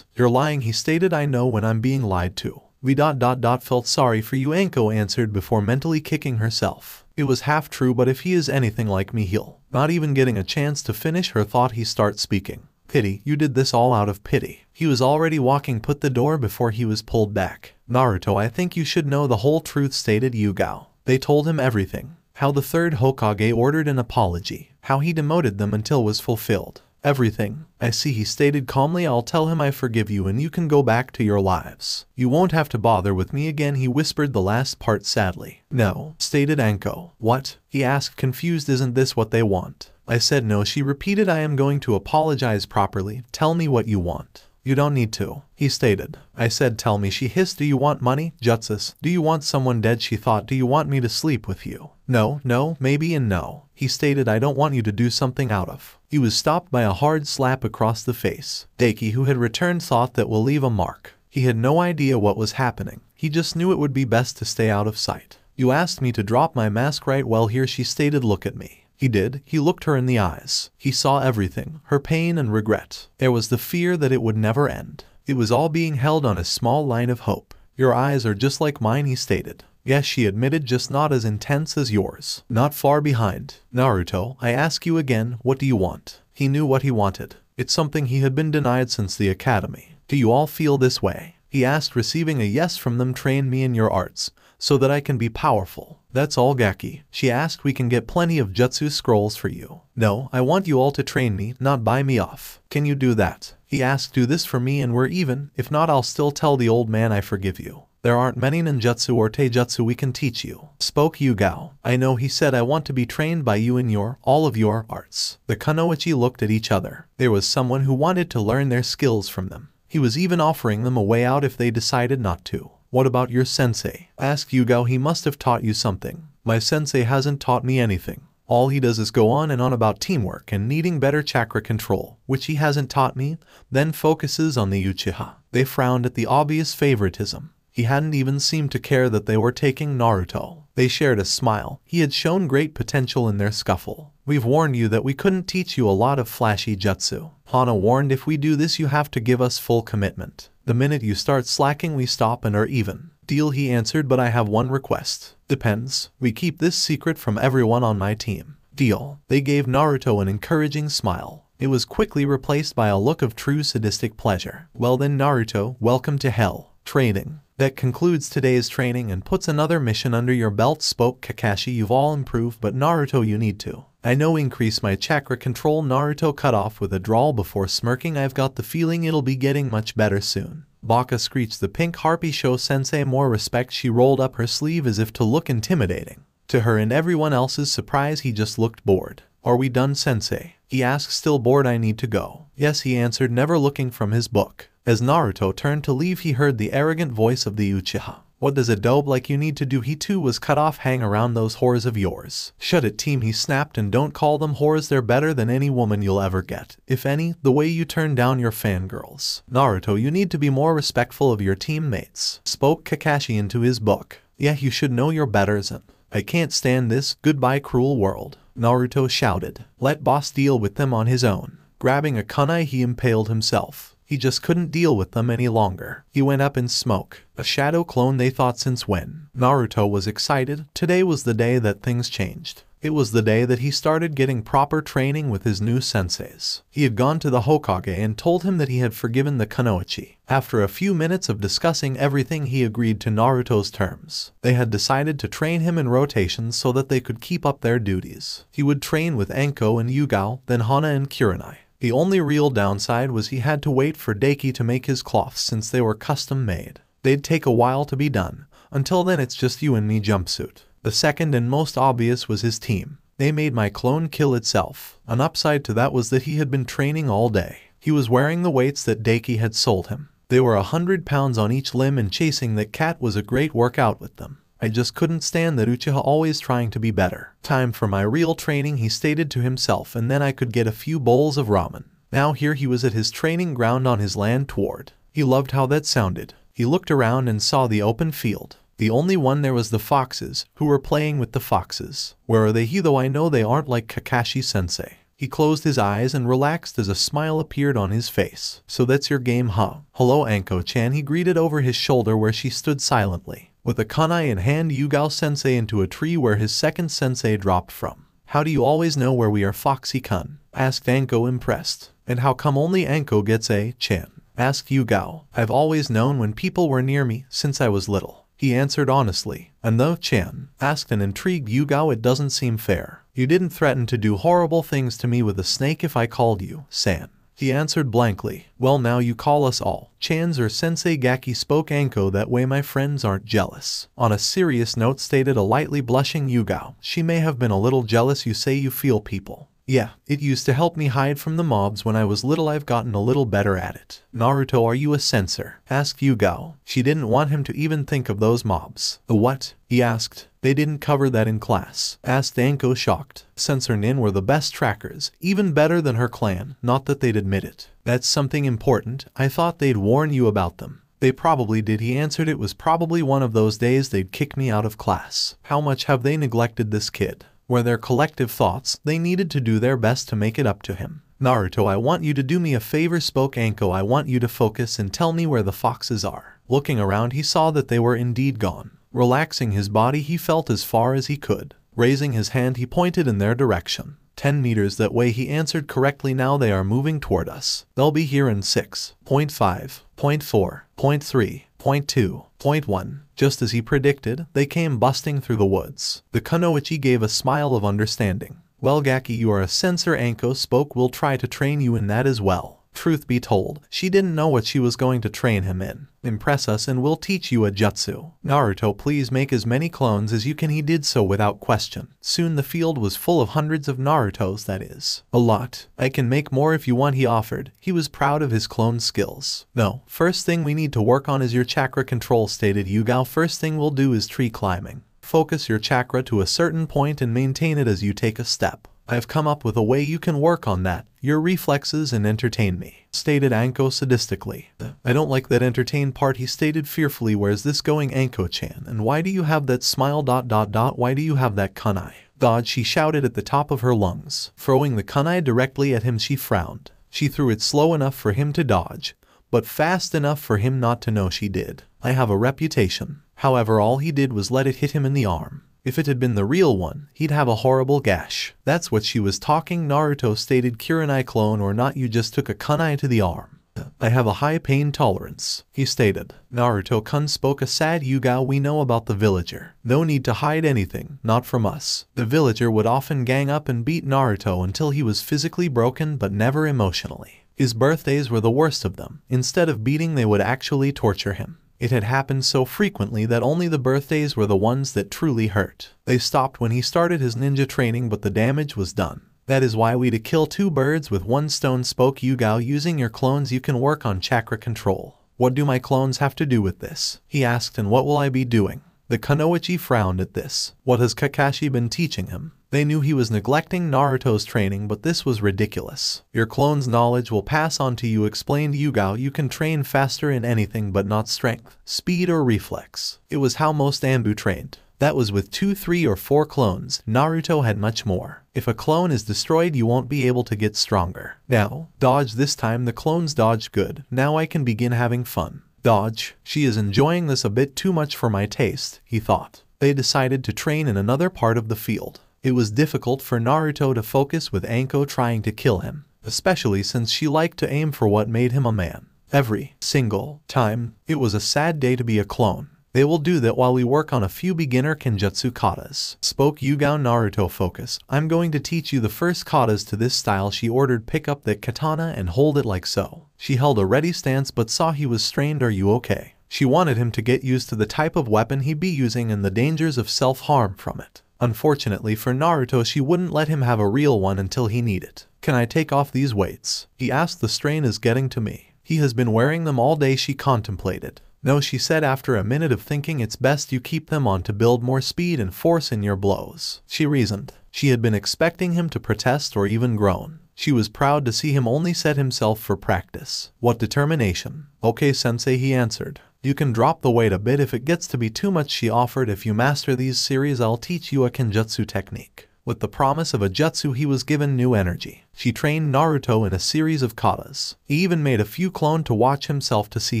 "You're lying," he stated. "I know when I'm being lied to." "We ... felt sorry for you," Anko answered before mentally kicking herself. It was half true, but if he is anything like me, he'll... Not even getting a chance to finish her thought, he starts speaking. "Pity, you did this all out of pity." He was already walking put the door before he was pulled back. "Naruto, I think you should know the whole truth," stated Yugao. They told him everything. How the third Hokage ordered an apology. How he demoted them until was fulfilled. "Everything." "I see," he stated calmly. "I'll tell him I forgive you and you can go back to your lives. You won't have to bother with me again." He whispered the last part sadly. "No," stated Anko. "What?" he asked, confused. "Isn't this what they want?" "I said no," she repeated. "I am going to apologize properly. Tell me what you want." "You don't need to," he stated. "I said tell me," she hissed. "Do you want money? Jutsus? Do you want someone dead?" she thought. "Do you want me to sleep with you?" No, maybe and no," he stated. "I don't want you to do something out of." He was stopped by a hard slap across the face. Daiki, who had returned, thought that will leave a mark. He had no idea what was happening. He just knew it would be best to stay out of sight. "You asked me to drop my mask, right? Well, here," she stated. "Look at me." He did. He looked her in the eyes. He saw everything, her pain and regret. There was the fear that it would never end. It was all being held on a small line of hope. "Your eyes are just like mine," he stated. "Yes," she admitted, "just not as intense as yours. Not far behind." "Naruto, I ask you again, what do you want?" He knew what he wanted. It's something he had been denied since the academy. "Do you all feel this way?" he asked, receiving a yes from them. "Train me in your arts, so that I can be powerful." "That's all, Gaki?" she asked. "We can get plenty of jutsu scrolls for you." "No, I want you all to train me, not buy me off." "Can you do that?" he asked. "Do this for me and we're even. If not, I'll still tell the old man I forgive you." "There aren't many ninjutsu or taijutsu we can teach you," spoke Yugao. "I know," he said. "I want to be trained by you in all of your arts." The kunoichi looked at each other. There was someone who wanted to learn their skills from them. He was even offering them a way out if they decided not to. "What about your sensei?" asked Yugao. "He must have taught you something." "My sensei hasn't taught me anything. All he does is go on and on about teamwork and needing better chakra control, which he hasn't taught me, then focuses on the Uchiha. They frowned at the obvious favoritism. He hadn't even seemed to care that they were taking Naruto. They shared a smile. He had shown great potential in their scuffle. We've warned you that we couldn't teach you a lot of flashy jutsu. Hana warned if we do this you have to give us full commitment. The minute you start slacking we stop and are even. Deal, he answered, but I have one request. Depends. We keep this secret from everyone on my team. Deal. They gave Naruto an encouraging smile. It was quickly replaced by a look of true sadistic pleasure. Well then Naruto, welcome to hell. Training. That concludes today's training and puts another mission under your belt, spoke Kakashi. You've all improved, but Naruto you need to. I know, increase my chakra control. Naruto cut off with a drawl before smirking. I've got the feeling it'll be getting much better soon. Baka screeched. The pink harpy, show sensei more respect. She rolled up her sleeve as if to look intimidating. To her and everyone else's surprise he just looked bored. Are we done, sensei? He asked, still bored. I need to go. Yes, he answered, never looking from his book. As Naruto turned to leave he heard the arrogant voice of the Uchiha. What does a dope like you need to do? He too was cut off. Hang around those whores of yours. Shut it, team, he snapped, and don't call them whores. They're better than any woman you'll ever get. If any, the way you turn down your fangirls. Naruto, you need to be more respectful of your teammates, spoke Kakashi into his book. Yeah, you should know your betters and I can't stand this. Goodbye, cruel world. Naruto shouted. Let boss deal with them on his own. Grabbing a kunai he impaled himself. He just couldn't deal with them any longer. He went up in smoke. A shadow clone, they thought. Since when? Naruto was excited. Today was the day that things changed. It was the day that he started getting proper training with his new senseis. He had gone to the Hokage and told him that he had forgiven the Kunoichi. After a few minutes of discussing everything he agreed to Naruto's terms. They had decided to train him in rotations so that they could keep up their duties. He would train with Anko and Yugao, then Hana and Kurenai. The only real downside was he had to wait for Deki to make his cloths since they were custom made. They'd take a while to be done. Until then it's just you and me jumpsuit. The second and most obvious was his team. They made my clone kill itself. An upside to that was that he had been training all day. He was wearing the weights that Deki had sold him. They were 100 pounds on each limb, and chasing that cat was a great workout with them. I just couldn't stand that Uchiha always trying to be better. Time for my real training, he stated to himself, and then I could get a few bowls of ramen. Now here he was at his training ground on his land toward. He loved how that sounded. He looked around and saw the open field. The only one there was the foxes, who were playing with the foxes. Where are they? Though I know they aren't like Kakashi-sensei. He closed his eyes and relaxed as a smile appeared on his face. So that's your game, huh? Hello, Anko-chan, he greeted over his shoulder where she stood silently. With a kunai in hand, Yugao-sensei into a tree where his second sensei dropped from. How do you always know where we are, Foxy-kun? Asked Anko, impressed. And how come only Anko gets a chan? Asked Yugao. I've always known when people were near me since I was little. He answered honestly. And though Chan? Asked an intrigued Yugao. It doesn't seem fair. You didn't threaten to do horrible things to me with a snake if I called you San. He answered blankly. Well, now you call us all Chans or Sensei Gaki, spoke Anko. That way my friends aren't jealous. On a serious note, stated a lightly blushing Yugao. She may have been a little jealous. You say you feel people. Yeah, it used to help me hide from the mobs when I was little. I've gotten a little better at it. Naruto, are you a censor? Asked Yugao. She didn't want him to even think of those mobs. The what? He asked. They didn't cover that in class. Asked Anko, shocked. Censor Nin were the best trackers, even better than her clan, not that they'd admit it. That's something important. I thought they'd warn you about them. They probably did, he answered. It was probably one of those days they'd kick me out of class. How much have they neglected this kid? Were their collective thoughts, they needed to do their best to make it up to him. Naruto, I want you to do me a favor, spoke Anko. I want you to focus and tell me where the foxes are. Looking around he saw that they were indeed gone. Relaxing his body he felt as far as he could. Raising his hand he pointed in their direction. 10 meters that way, he answered correctly. Now they are moving toward us. They'll be here in 6.5, 0.4, 0.3, 0.2, 0.1. Just as he predicted, they came busting through the woods. The Kunoichi gave a smile of understanding. Well, Gaki, you are a censor, Anko spoke. We'll try to train you in that as well. Truth be told, she didn't know what she was going to train him in. Impress us and we'll teach you a jutsu. Naruto, please make as many clones as you can. He did so without question. Soon the field was full of hundreds of Narutos, that is. A lot. I can make more if you want, he offered. He was proud of his clone skills. No, first thing we need to work on is your chakra control, stated Yugao. First thing we'll do is tree climbing. Focus your chakra to a certain point and maintain it as you take a step. I have come up with a way you can work on that, your reflexes, and entertain me, stated Anko sadistically. I don't like that entertain part, he stated fearfully. Where's this going, Anko-chan, and why do you have that smile ... Why do you have that kunai? Dodge, she shouted at the top of her lungs. Throwing the kunai directly at him, she frowned. She threw it slow enough for him to dodge, but fast enough for him not to know she did. I have a reputation. However, all he did was let it hit him in the arm. If it had been the real one, he'd have a horrible gash. That's what she was talking, Naruto stated. Kurenai clone or not, you just took a kunai to the arm. I have a high pain tolerance, he stated. Naruto-kun spoke a sad Yugao. We know about the villager. No need to hide anything, not from us. The villager would often gang up and beat Naruto until he was physically broken, but never emotionally. His birthdays were the worst of them. Instead of beating, they would actually torture him. It had happened so frequently that only the birthdays were the ones that truly hurt. They stopped when he started his ninja training, but the damage was done. That is why we to kill two birds with one stone, spoke Yugao. Using your clones you can work on chakra control. What do my clones have to do with this? He asked, and what will I be doing? The Kunoichi frowned at this. What has Kakashi been teaching him? They knew he was neglecting Naruto's training, but this was ridiculous. Your clone's knowledge will pass on to you, explained Yugao. You can train faster in anything but not strength, speed, or reflex. It was how most Anbu trained. That was with 2, 3, or 4 clones. Naruto had much more. If a clone is destroyed, you won't be able to get stronger. Now, dodge. This time the clones dodged good. Now I can begin having fun. Dodge. She is enjoying this a bit too much for my taste, he thought. They decided to train in another part of the field. It was difficult for Naruto to focus with Anko trying to kill him, especially since she liked to aim for what made him a man. Every single time, it was a sad day to be a clone. They will do that while we work on a few beginner kenjutsu katas, spoke Yugao. Naruto, focus. I'm going to teach you the first katas to this style, she ordered. Pick up that katana and hold it like so. She held a ready stance but saw he was strained. Are you okay? She wanted him to get used to the type of weapon he'd be using and the dangers of self-harm from it. Unfortunately for Naruto, she wouldn't let him have a real one until he needed it. Can I take off these weights? He asked. The strain is getting to me. He has been wearing them all day, she contemplated. No, she said after a minute of thinking. It's best you keep them on to build more speed and force in your blows, she reasoned. She had been expecting him to protest or even groan. She was proud to see him only set himself for practice. What determination. Okay, sensei, he answered. You can drop the weight a bit if it gets to be too much, she offered. If you master these series, I'll teach you a kenjutsu technique. With the promise of a jutsu, he was given new energy. She trained Naruto in a series of katas. He even made a few clone to watch himself to see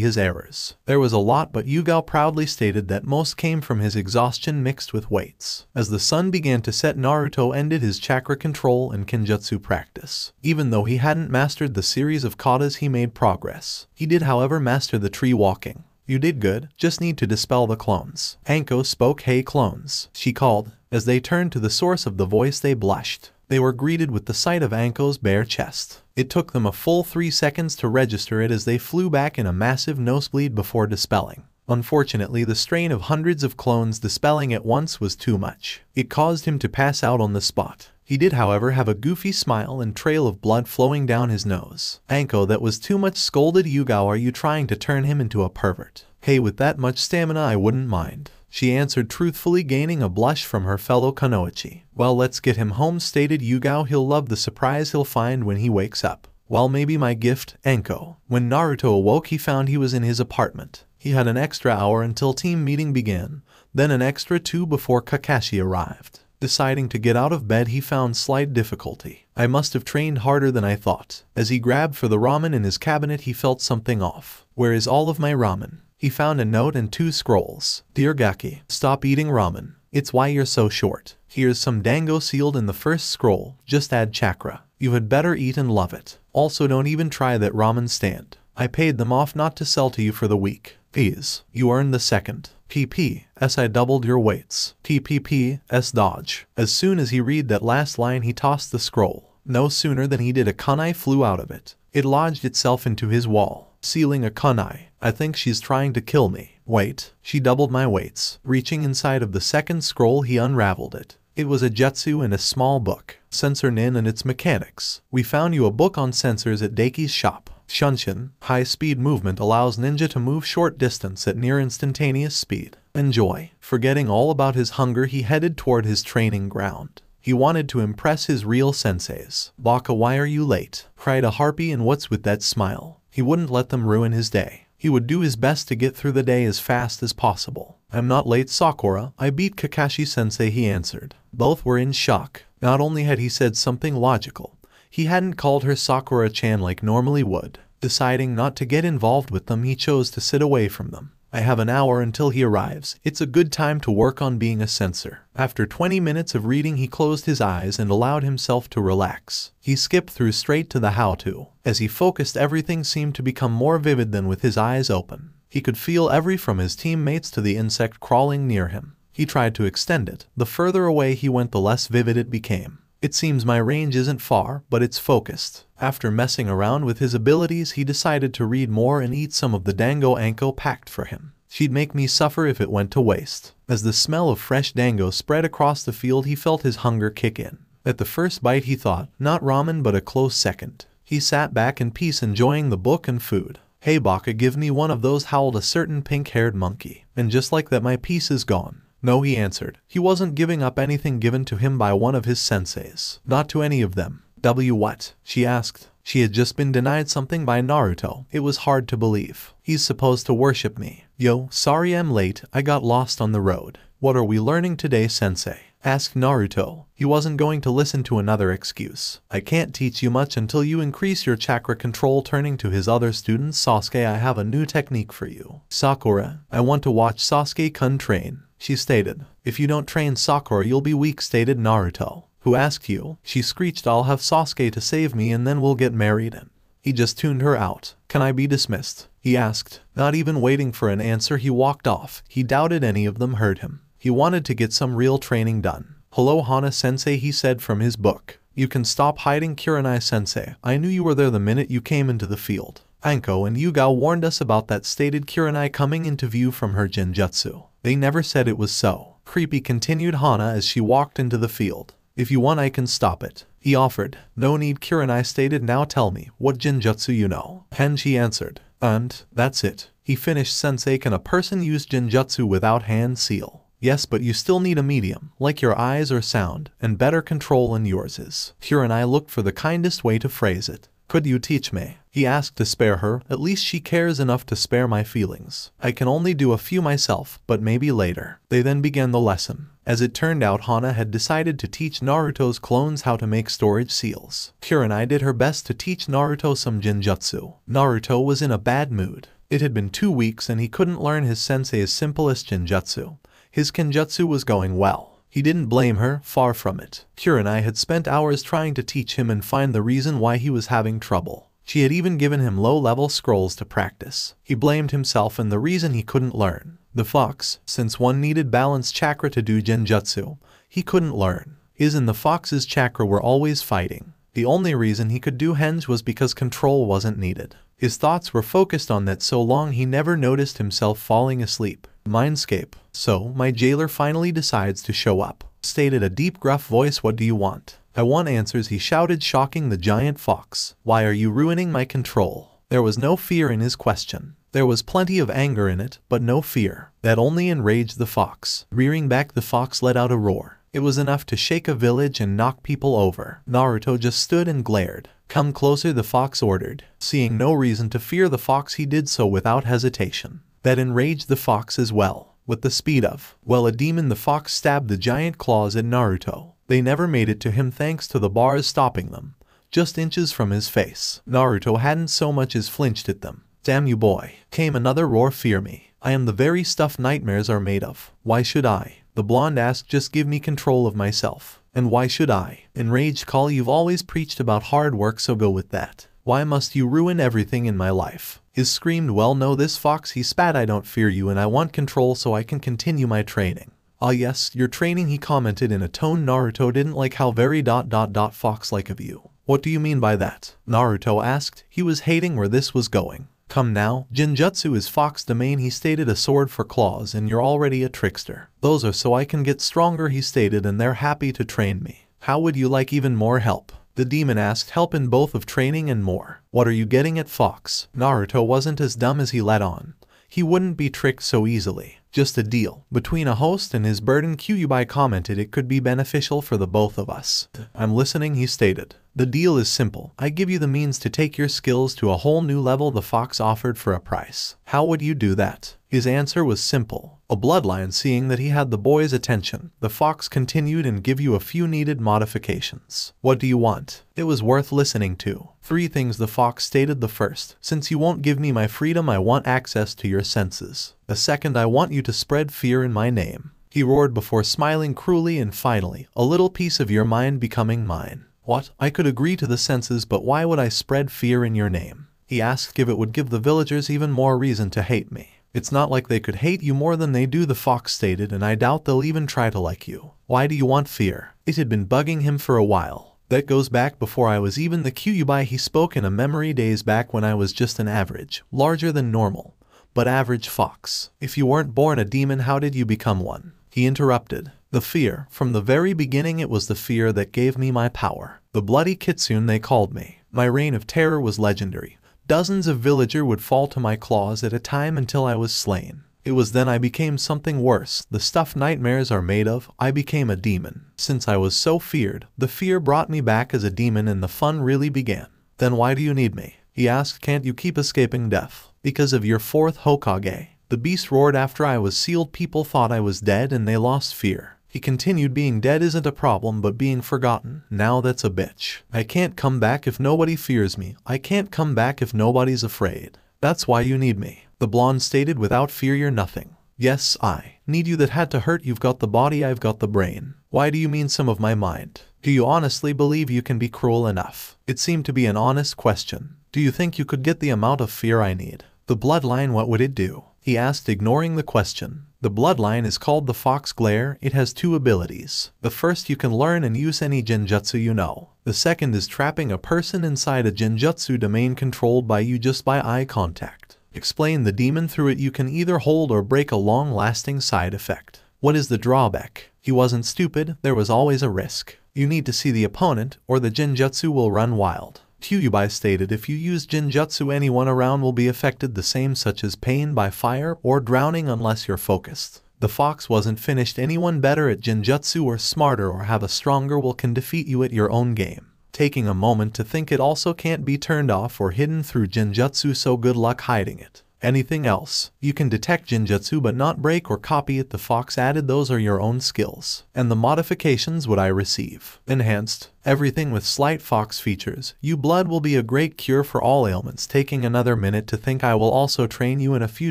his errors. There was a lot, but Yugao proudly stated that most came from his exhaustion mixed with weights. As the sun began to set, Naruto ended his chakra control and kenjutsu practice. Even though he hadn't mastered the series of katas, he made progress. He did, however, master the tree walking. You did good, just need to dispel the clones. Anko spoke. Hey clones, she called. As they turned to the source of the voice, they blushed. They were greeted with the sight of Anko's bare chest. It took them a full 3 seconds to register it as they flew back in a massive nosebleed before dispelling. Unfortunately, the strain of hundreds of clones dispelling at once was too much. It caused him to pass out on the spot. He did, however, have a goofy smile and trail of blood flowing down his nose. Anko, that was too much, scolded Yugao. Are you trying to turn him into a pervert? Hey, with that much stamina I wouldn't mind, she answered truthfully, gaining a blush from her fellow Kunoichi. Well, let's get him home, stated Yugao. He'll love the surprise he'll find when he wakes up. Well, maybe my gift, Anko. When Naruto awoke, he found he was in his apartment. He had an extra hour until team meeting began, then an extra 2 before Kakashi arrived. Deciding to get out of bed, he found slight difficulty. I must have trained harder than I thought. As he grabbed for the ramen in his cabinet, he felt something off. Where is all of my ramen? He found a note and 2 scrolls. Dear Gaki, stop eating ramen. It's why you're so short. Here's some dango sealed in the first scroll. Just add chakra. You had better eat and love it. Also, don't even try that ramen stand. I paid them off not to sell to you for the week. Please. You earned the second. PPS I doubled your weights. TPPS dodge. As soon as he read that last line, he tossed the scroll. No sooner than he did, a kunai flew out of it. It lodged itself into his wall, sealing a kunai. I think she's trying to kill me. Wait, she doubled my weights. Reaching inside of the second scroll, he unraveled it. It was a jutsu and a small book. Sensor Nin and its mechanics. We found you a book on sensors at Daki's shop. Shunshin, high-speed movement, allows ninja to move short distance at near instantaneous speed. Enjoy. Forgetting all about his hunger, he headed toward his training ground. He wanted to impress his real senseis. "Baka, why are you late?" cried a harpy, and what's with that smile? He wouldn't let them ruin his day. He would do his best to get through the day as fast as possible. "I'm not late, Sakura. I beat Kakashi-sensei," he answered. Both were in shock. Not only had he said something logical, he hadn't called her Sakura-chan like normally would. Deciding not to get involved with them, he chose to sit away from them. "I have an hour until he arrives. It's a good time to work on being a censor." After 20 minutes of reading, he closed his eyes and allowed himself to relax. He skipped through straight to the how-to. As he focused, everything seemed to become more vivid than with his eyes open. He could feel every from his teammates to the insect crawling near him. He tried to extend it. The further away he went, the less vivid it became. "It seems my range isn't far, but it's focused." After messing around with his abilities, he decided to read more and eat some of the dango Anko packed for him. "She'd make me suffer if it went to waste." As the smell of fresh dango spread across the field, he felt his hunger kick in. At the first bite he thought, not ramen but a close second. He sat back in peace, enjoying the book and food. "Hey Baka, give me one of those," howled a certain pink-haired monkey. And just like that, my piece is gone. "No," he answered. He wasn't giving up anything given to him by one of his senseis. Not to any of them. What?" she asked. She had just been denied something by Naruto. It was hard to believe. "He's supposed to worship me." "Yo, sorry I'm late. I got lost on the road." "What are we learning today, sensei?" asked Naruto. He wasn't going to listen to another excuse. "I can't teach you much until you increase your chakra control." Turning to his other students, "Sasuke, I have a new technique for you." "Sakura, I want to watch Sasuke-kun train," she stated. "If you don't train Sakura, you'll be weak," stated Naruto. "Who asked you?" she screeched. "I'll have Sasuke to save me and then we'll get married." And he just tuned her out. "Can I be dismissed?" he asked. Not even waiting for an answer, he walked off. He doubted any of them heard him. He wanted to get some real training done. "Hello Hana-sensei," he said from his book. "You can stop hiding, Kurenai-sensei. I knew you were there the minute you came into the field. Anko and Yugao warned us about that," stated Kurenai, coming into view from her genjutsu. "They never said it was so." Creepy, continued Hana as she walked into the field. "If you want, I can stop it," he offered. "No need," Kurenai stated. "Now tell me, what genjutsu you know?" Henji answered. "And that's it," he finished. "Sensei, can a person use genjutsu without hand seal?" "Yes, but you still need a medium, like your eyes or sound, and better control than yours is." Kurenai looked for the kindest way to phrase it. "Could you teach me?" he asked to spare her. "At least she cares enough to spare my feelings. I can only do a few myself, but maybe later." They then began the lesson. As it turned out, Hana had decided to teach Naruto's clones how to make storage seals. Kurenai did her best to teach Naruto some genjutsu. Naruto was in a bad mood. It had been 2 weeks and he couldn't learn his sensei's simplest genjutsu. His kenjutsu was going well. He didn't blame her, far from it. Kurenai had spent hours trying to teach him and find the reason why he was having trouble. She had even given him low-level scrolls to practice. He blamed himself and the reason he couldn't learn. The fox, since one needed balanced chakra to do genjutsu, he couldn't learn. His and the fox's chakra were always fighting. The only reason he could do henge was because control wasn't needed. His thoughts were focused on that so long he never noticed himself falling asleep. Mindscape. "So, my jailer finally decides to show up," stated a deep gruff voice. "What do you want?" "I want answers," he shouted, shocking the giant fox. "Why are you ruining my control?" There was no fear in his question. There was plenty of anger in it, but no fear. That only enraged the fox. Rearing back, the fox let out a roar. It was enough to shake a village and knock people over. Naruto just stood and glared. "Come closer," the fox ordered. Seeing no reason to fear the fox, he did so without hesitation. That enraged the fox as well. With the speed of, well, a demon, the fox stabbed the giant claws at Naruto. They never made it to him thanks to the bars stopping them, just inches from his face. Naruto hadn't so much as flinched at them. "Damn you, boy!" came another roar. "Fear me. I am the very stuff nightmares are made of." "Why should I?" the blonde asked. "Just give me control of myself." "And why should I?" enraged Call. "You've always preached about hard work, so go with that. Why must you ruin everything in my life?" His screamed. "Well, no, this fox," he spat. "I don't fear you and I want control so I can continue my training." "Ah yes, your training," he commented in a tone Naruto didn't like. "How very fox-like of you." "What do you mean by that?" Naruto asked. He was hating where this was going. "Come now, genjutsu is fox domain," he stated. "A sword for claws and you're already a trickster." "Those are so I can get stronger," he stated, "and they're happy to train me." "How would you like even more help?" the demon asked. "Help in both of training and more." "What are you getting at, fox?" Naruto wasn't as dumb as he let on. He wouldn't be tricked so easily. Just a deal between a host and his burden. Kyuubi commented it could be beneficial for the both of us. I'm listening, he stated. The deal is simple. I give you the means to take your skills to a whole new level, the fox offered for a price. How would you do that? His answer was simple. A bloodline. Seeing that he had the boy's attention, the fox continued and give you a few needed modifications. What do you want? It was worth listening to. 3 things, the fox stated. The first, since you won't give me my freedom, I want access to your senses. The second, I want you to spread fear in my name. He roared before smiling cruelly. And finally, a little piece of your mind becoming mine. What? I could agree to the senses, but why would I spread fear in your name? He asked. If it would give the villagers even more reason to hate me. It's not like they could hate you more than they do, the fox stated, and I doubt they'll even try to like you. Why do you want fear? It had been bugging him for a while. That goes back before I was even the Kyuubi. He spoke in a memory, days back when I was just an average, larger than normal, but average fox. If you weren't born a demon, how did you become one? He interrupted. The fear. From the very beginning it was the fear that gave me my power. The bloody kitsune they called me. My reign of terror was legendary. Dozens of villagers would fall to my claws at a time until I was slain. It was then I became something worse, the stuff nightmares are made of. I became a demon. Since I was so feared, the fear brought me back as a demon and the fun really began. Then why do you need me? He asked. Can't you keep escaping death? Because of your 4th Hokage. The beast roared. After I was sealed, people thought I was dead and they lost fear. He continued. Being dead isn't a problem, but being forgotten, now that's a bitch. I can't come back if nobody fears me. I can't come back if nobody's afraid. That's why you need me. The blonde stated. Without fear you're nothing. Yes, I need you. That had to hurt. You've got the body, I've got the brain. Why do you mean some of my mind? Do you honestly believe you can be cruel enough? It seemed to be an honest question. Do you think you could get the amount of fear I need? The bloodline, what would it do? He asked, ignoring the question. The bloodline is called the Fox Glare. It has 2 abilities. The first, you can learn and use any genjutsu you know. The second is trapping a person inside a genjutsu domain controlled by you just by eye contact. Explain the demon. Through it you can either hold or break, a long-lasting side effect. What is the drawback? He wasn't stupid. There was always a risk. You need to see the opponent or the genjutsu will run wild. Kyuubi stated. If you use genjutsu, anyone around will be affected, the same such as pain by fire or drowning unless you're focused. The fox wasn't finished. Anyone better at genjutsu or smarter or have a stronger will can defeat you at your own game. Taking a moment to think, it also can't be turned off or hidden through genjutsu, so good luck hiding it. Anything else? You can detect genjutsu but not break or copy it, the fox added. Those are your own skills. And the modifications would I receive? Enhanced. Everything with slight fox features. You blood will be a great cure for all ailments. Taking another minute to think, I will also train you in a few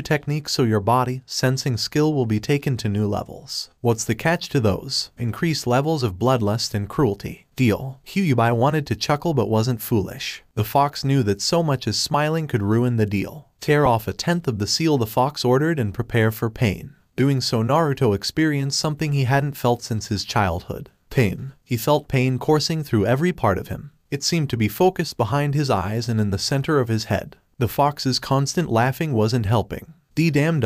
techniques so your body sensing skill will be taken to new levels. What's the catch to those? Increased levels of bloodlust and cruelty. Deal. Kyuubi wanted to chuckle but wasn't foolish. The fox knew that so much as smiling could ruin the deal. Tear off 1/10 of the seal, the fox ordered, and prepare for pain. Doing so, Naruto experienced something he hadn't felt since his childhood. Pain. He felt pain coursing through every part of him. It seemed to be focused behind his eyes and in the center of his head. The fox's constant laughing wasn't helping. Damn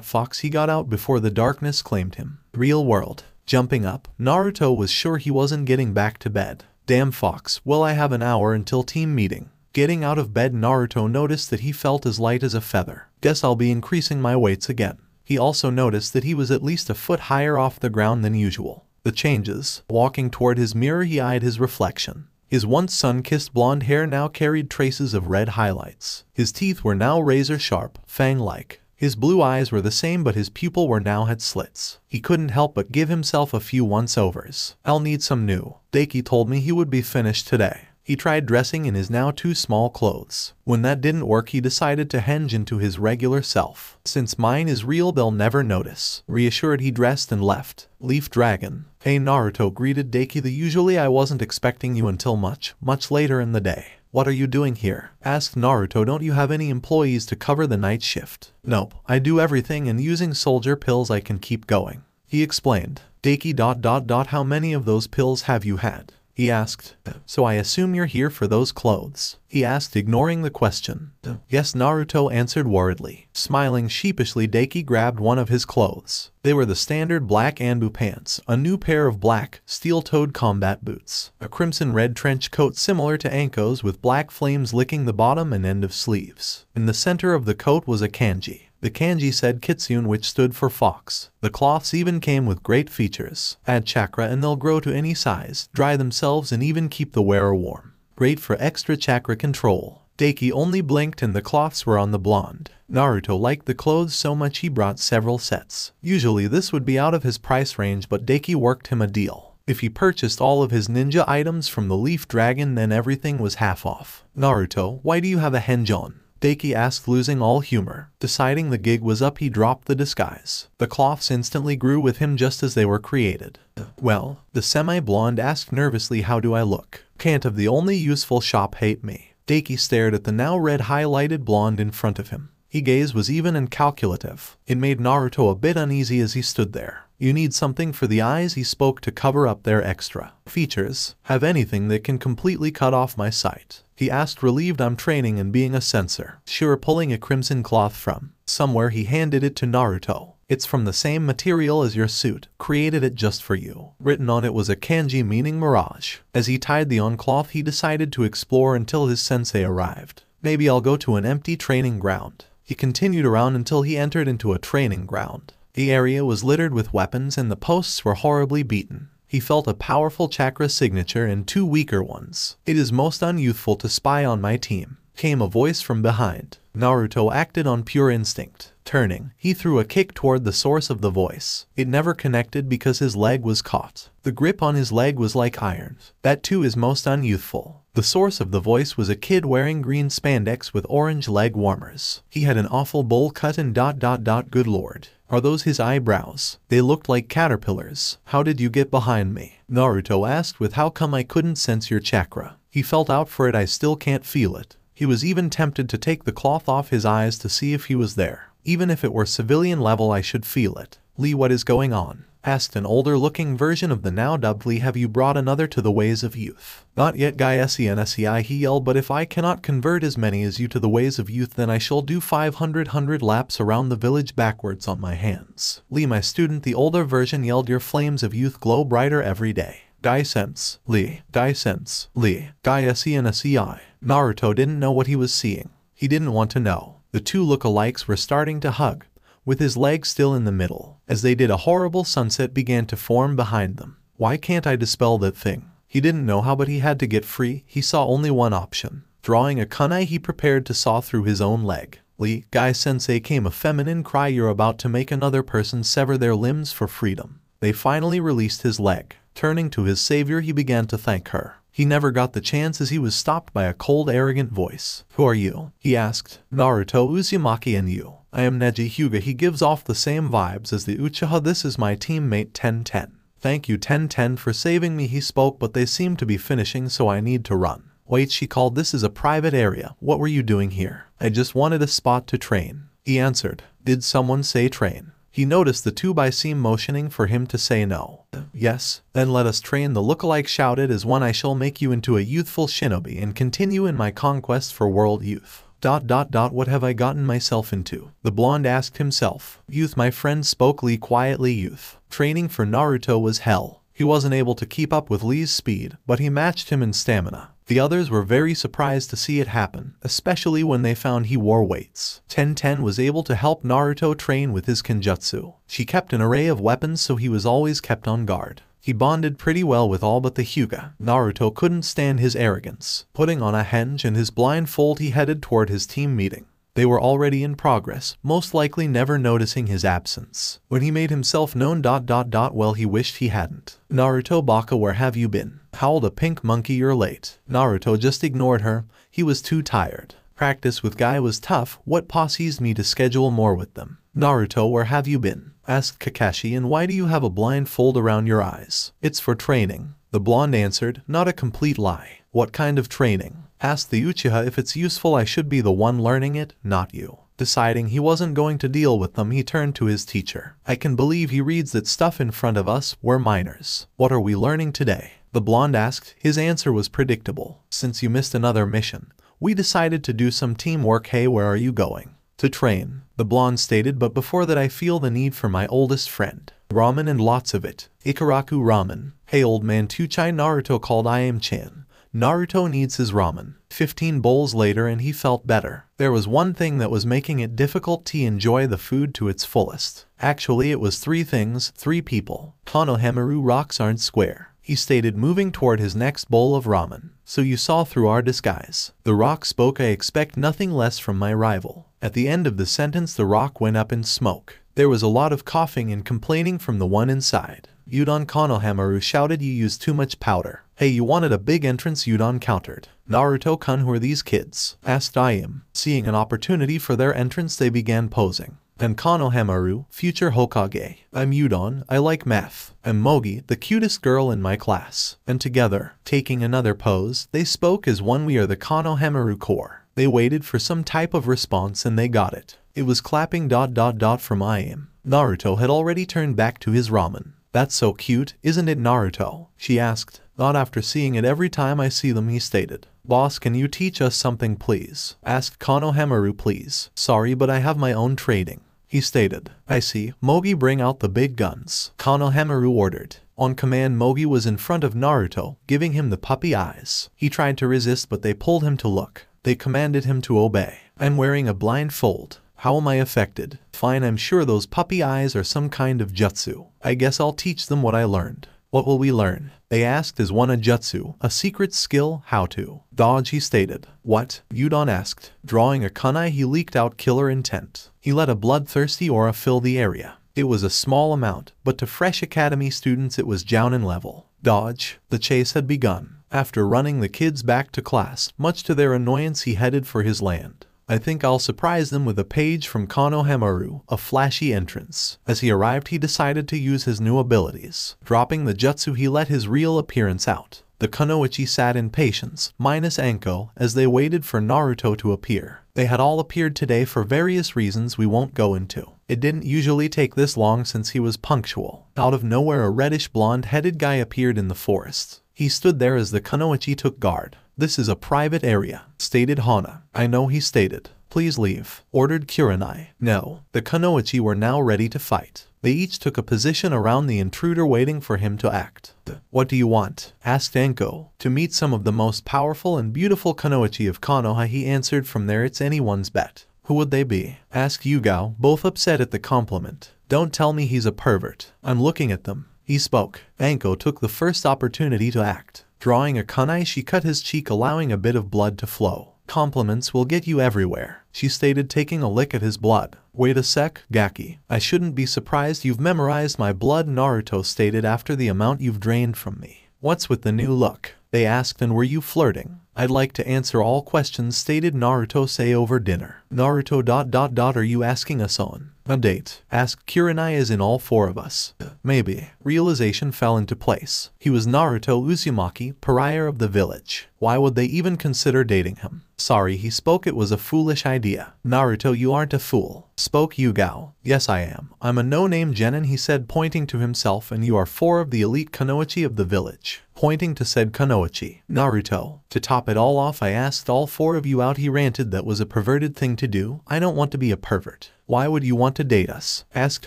fox, he got out before the darkness claimed him. Real world. Jumping up, Naruto was sure he wasn't getting back to bed. Damn fox, well, I have an hour until team meeting. Getting out of bed, Naruto noticed that he felt as light as a feather. Guess I'll be increasing my weights again. He also noticed that he was at least a foot higher off the ground than usual. The changes. Walking toward his mirror, he eyed his reflection. His once sun-kissed blonde hair now carried traces of red highlights. His teeth were now razor-sharp, fang-like. His blue eyes were the same, but his pupil were now had slits. He couldn't help but give himself a few once-overs. I'll need some new. Deki told me he would be finished today. He tried dressing in his now too small clothes. When that didn't work, he decided to henge into his regular self. Since mine is real, they'll never notice. Reassured, he dressed and left. Leaf Dragon. Hey Naruto, greeted Deki. Usually I wasn't expecting you until much later in the day. What are you doing here? Asked Naruto. Don't you have any employees to cover the night shift? Nope, I do everything, and using soldier pills I can keep going. He explained. Deki ... How many of those pills have you had? He asked. So I assume you're here for those clothes? He asked, ignoring the question. Yes, Naruto answered worriedly. Smiling sheepishly, Deki grabbed one of his clothes. They were the standard black Anbu pants, a new pair of black, steel-toed combat boots, a crimson-red trench coat similar to Anko's with black flames licking the bottom and end of sleeves. In the center of the coat was a kanji. The kanji said kitsune, which stood for fox. The cloths even came with great features. Add chakra and they'll grow to any size, dry themselves and even keep the wearer warm. Great for extra chakra control. Daiki only blinked and the cloths were on the blonde. Naruto liked the clothes so much he brought several sets. Usually this would be out of his price range, but Daiki worked him a deal. If he purchased all of his ninja items from the Leaf Dragon, then everything was half off. Naruto, why do you have a henjon? Daiki asked, losing all humor. Deciding the gig was up, he dropped the disguise. The cloths instantly grew with him just as they were created. Well, the semi-blonde asked nervously, how do I look? Can't have the only useful shop hate me. Daiki stared at the now red highlighted blonde in front of him. His gaze was even and calculative. It made Naruto a bit uneasy as he stood there. You need something for the eyes, he spoke, to cover up their extra features. Have anything that can completely cut off my sight? He asked, relieved. I'm training and being a censor. Sure. Pulling a crimson cloth from somewhere, he handed it to Naruto. It's from the same material as your suit. Created it just for you. Written on it was a kanji meaning Mirage. As he tied the on cloth, he decided to explore until his sensei arrived. Maybe I'll go to an empty training ground. He continued around until he entered into a training ground. The area was littered with weapons and the posts were horribly beaten. He felt a powerful chakra signature and 2 weaker ones. It is most unyouthful to spy on my team, came a voice from behind. Naruto acted on pure instinct. Turning, he threw a kick toward the source of the voice. It never connected because his leg was caught. The grip on his leg was like iron. That too is most unyouthful. The source of the voice was a kid wearing green spandex with orange leg warmers. He had an awful bowl cut and ... Good lord. Are those his eyebrows? They looked like caterpillars. How did you get behind me? Naruto asked, with how come I couldn't sense your chakra? He felt out for it. I still can't feel it. He was even tempted to take the cloth off his eyes to see if he was there. Even if it were civilian level, I should feel it. Lee, what is going on? Asked an older looking version of the now dubbed Lee. Have you brought another to the ways of youth? Not yet, Guy SENSEI, he yelled, but if I cannot convert as many as you to the ways of youth, then I shall do 500 laps around the village backwards on my hands. Lee, my student, the older version yelled, your flames of youth glow brighter every day. Guy sense, Lee, Guy sense, Lee, Guy SENSEI. Naruto didn't know what he was seeing. He didn't want to know. The two lookalikes were starting to hug, with his leg still in the middle. As they did, a horrible sunset began to form behind them. Why can't I dispel that thing? He didn't know how, but he had to get free. He saw only one option. Drawing a kunai, he prepared to saw through his own leg. Lee, Guy sensei, came a feminine cry. You're about to make another person sever their limbs for freedom. They finally released his leg. Turning to his savior, he began to thank her. He never got the chance as he was stopped by a cold, arrogant voice. Who are you? He asked. Naruto Uzumaki, and you? I am Neji Hyuga. He gives off the same vibes as the Uchiha. This is my teammate 1010. Thank you 1010 for saving me, he spoke, but they seem to be finishing, so I need to run. Wait, she called. This is a private area. What were you doing here? I just wanted a spot to train. He answered. Did someone say train? He noticed the 2x seem motioning for him to say no. Yes, then let us train, the lookalike shouted. As one I shall make you into a youthful shinobi and continue in my conquest for world youth. ... What have I gotten myself into? The blonde asked himself. Youth, my friend, spoke Lee quietly. Youth. Training for Naruto was hell. He wasn't able to keep up with Lee's speed, but he matched him in stamina. The others were very surprised to see it happen, especially when they found he wore weights. 1010 was able to help Naruto train with his kenjutsu. She kept an array of weapons, so he was always kept on guard. He bonded pretty well with all but the Hyuga. Naruto couldn't stand his arrogance. Putting on a henge and his blindfold, he headed toward his team meeting. They were already in progress, most likely never noticing his absence. When he made himself known ... Well, he wished he hadn't. Naruto Baka, where have you been? Howled a pink monkey. You're late. Naruto just ignored her. He was too tired. Practice with Guy was tough. What posses me to schedule more with them? Naruto, where have you been? Asked Kakashi. And why do you have a blindfold around your eyes? It's for training. The blonde answered, not a complete lie. What kind of training? Asked the Uchiha. If it's useful, I should be the one learning it, not you. Deciding he wasn't going to deal with them, he turned to his teacher. I can believe he reads that stuff in front of us. We're minors. What are we learning today? The blonde asked. His answer was predictable. Since you missed another mission, we decided to do some teamwork. Hey, where are you going? To train, the blonde stated, but before that I feel the need for my oldest friend. Ramen, and lots of it. Ikaraku ramen. Hey old man, Tuchai, Naruto called. I am Chan. Naruto needs his ramen. 15 bowls later and he felt better. There was one thing that was making it difficult to enjoy the food to its fullest. Actually, it was 3 things, 3 people. Konohamaru rocks aren't square, he stated, moving toward his next bowl of ramen. So you saw through our disguise. The rock spoke. I expect nothing less from my rival. At the end of the sentence, the rock went up in smoke. There was a lot of coughing and complaining from the one inside. Udon, Konohamaru shouted, you used too much powder. Hey, you wanted a big entrance, Udon countered. Naruto-kun, who are these kids? Asked Ayam. Seeing an opportunity for their entrance, they began posing. And Konohamaru, future Hokage. I'm Udon, I like math. I'm Mogi, the cutest girl in my class. And together, taking another pose, they spoke as one. We are the Konohamaru Corps. They waited for some type of response and they got it. It was clapping ... from Ayam. Naruto had already turned back to his ramen. That's so cute, isn't it, Naruto? She asked. Not after seeing it every time I see them, he stated. Boss, can you teach us something please? Asked Konohamaru. Please. Sorry, but I have my own trading, he stated. I see. Mogi, bring out the big guns, Konohamaru ordered. On command, Mogi was in front of Naruto, giving him the puppy eyes. He tried to resist, but they pulled him to look. They commanded him to obey. I'm wearing a blindfold. How am I affected? Fine, I'm sure those puppy eyes are some kind of jutsu. I guess I'll teach them what I learned. What will we learn? They asked. Is one a jutsu, a secret skill? How to dodge, he stated. What? Udon asked. Drawing a kunai, he leaked out killer intent. He let a bloodthirsty aura fill the area. It was a small amount, but to fresh academy students it was jounin level. Dodge. The chase had begun. After running the kids back to class, much to their annoyance, he headed for his land. I think I'll surprise them with a page from Konohamaru, a flashy entrance. As he arrived, he decided to use his new abilities. Dropping the jutsu, he let his real appearance out. The kunoichi sat in patience, minus Anko, as they waited for Naruto to appear. They had all appeared today for various reasons we won't go into. It didn't usually take this long since he was punctual. Out of nowhere, a reddish blonde-headed guy appeared in the forest. He stood there as the kunoichi took guard. This is a private area, stated Hana. I know, he stated. Please leave, ordered Kurenai. No. The kunoichi were now ready to fight. They each took a position around the intruder, waiting for him to act. What do you want? Asked Anko. To meet some of the most powerful and beautiful kunoichi of Konoha, he answered. From there, it's anyone's bet. Who would they be? Asked Yugao, both upset at the compliment. Don't tell me he's a pervert. I'm looking at them. He spoke. Anko took the first opportunity to act. Drawing a kunai, she cut his cheek, allowing a bit of blood to flow. Compliments will get you everywhere, she stated, taking a lick at his blood. Wait a sec, Gaki. I shouldn't be surprised you've memorized my blood, Naruto stated, after the amount you've drained from me. What's with the new look? They asked. And were you flirting? I'd like to answer all questions, stated Naruto. Say over dinner. Naruto ... Are you asking us on a date? Asked Kurenai. As in all 4 of us? Maybe. Realization fell into place. He was Naruto Uzumaki, pariah of the village. Why would they even consider dating him? Sorry, he spoke. It was a foolish idea. Naruto, you aren't a fool, spoke Yugao. Yes, I am. I'm a no-name genin, he said, pointing to himself, and you are 4 of the elite kunoichi of the village, pointing to said kunoichi. Naruto, to top it all off, I asked all 4 of you out, he ranted. That was a perverted thing to do. I don't want to be a pervert. Why would you want to date us? Asked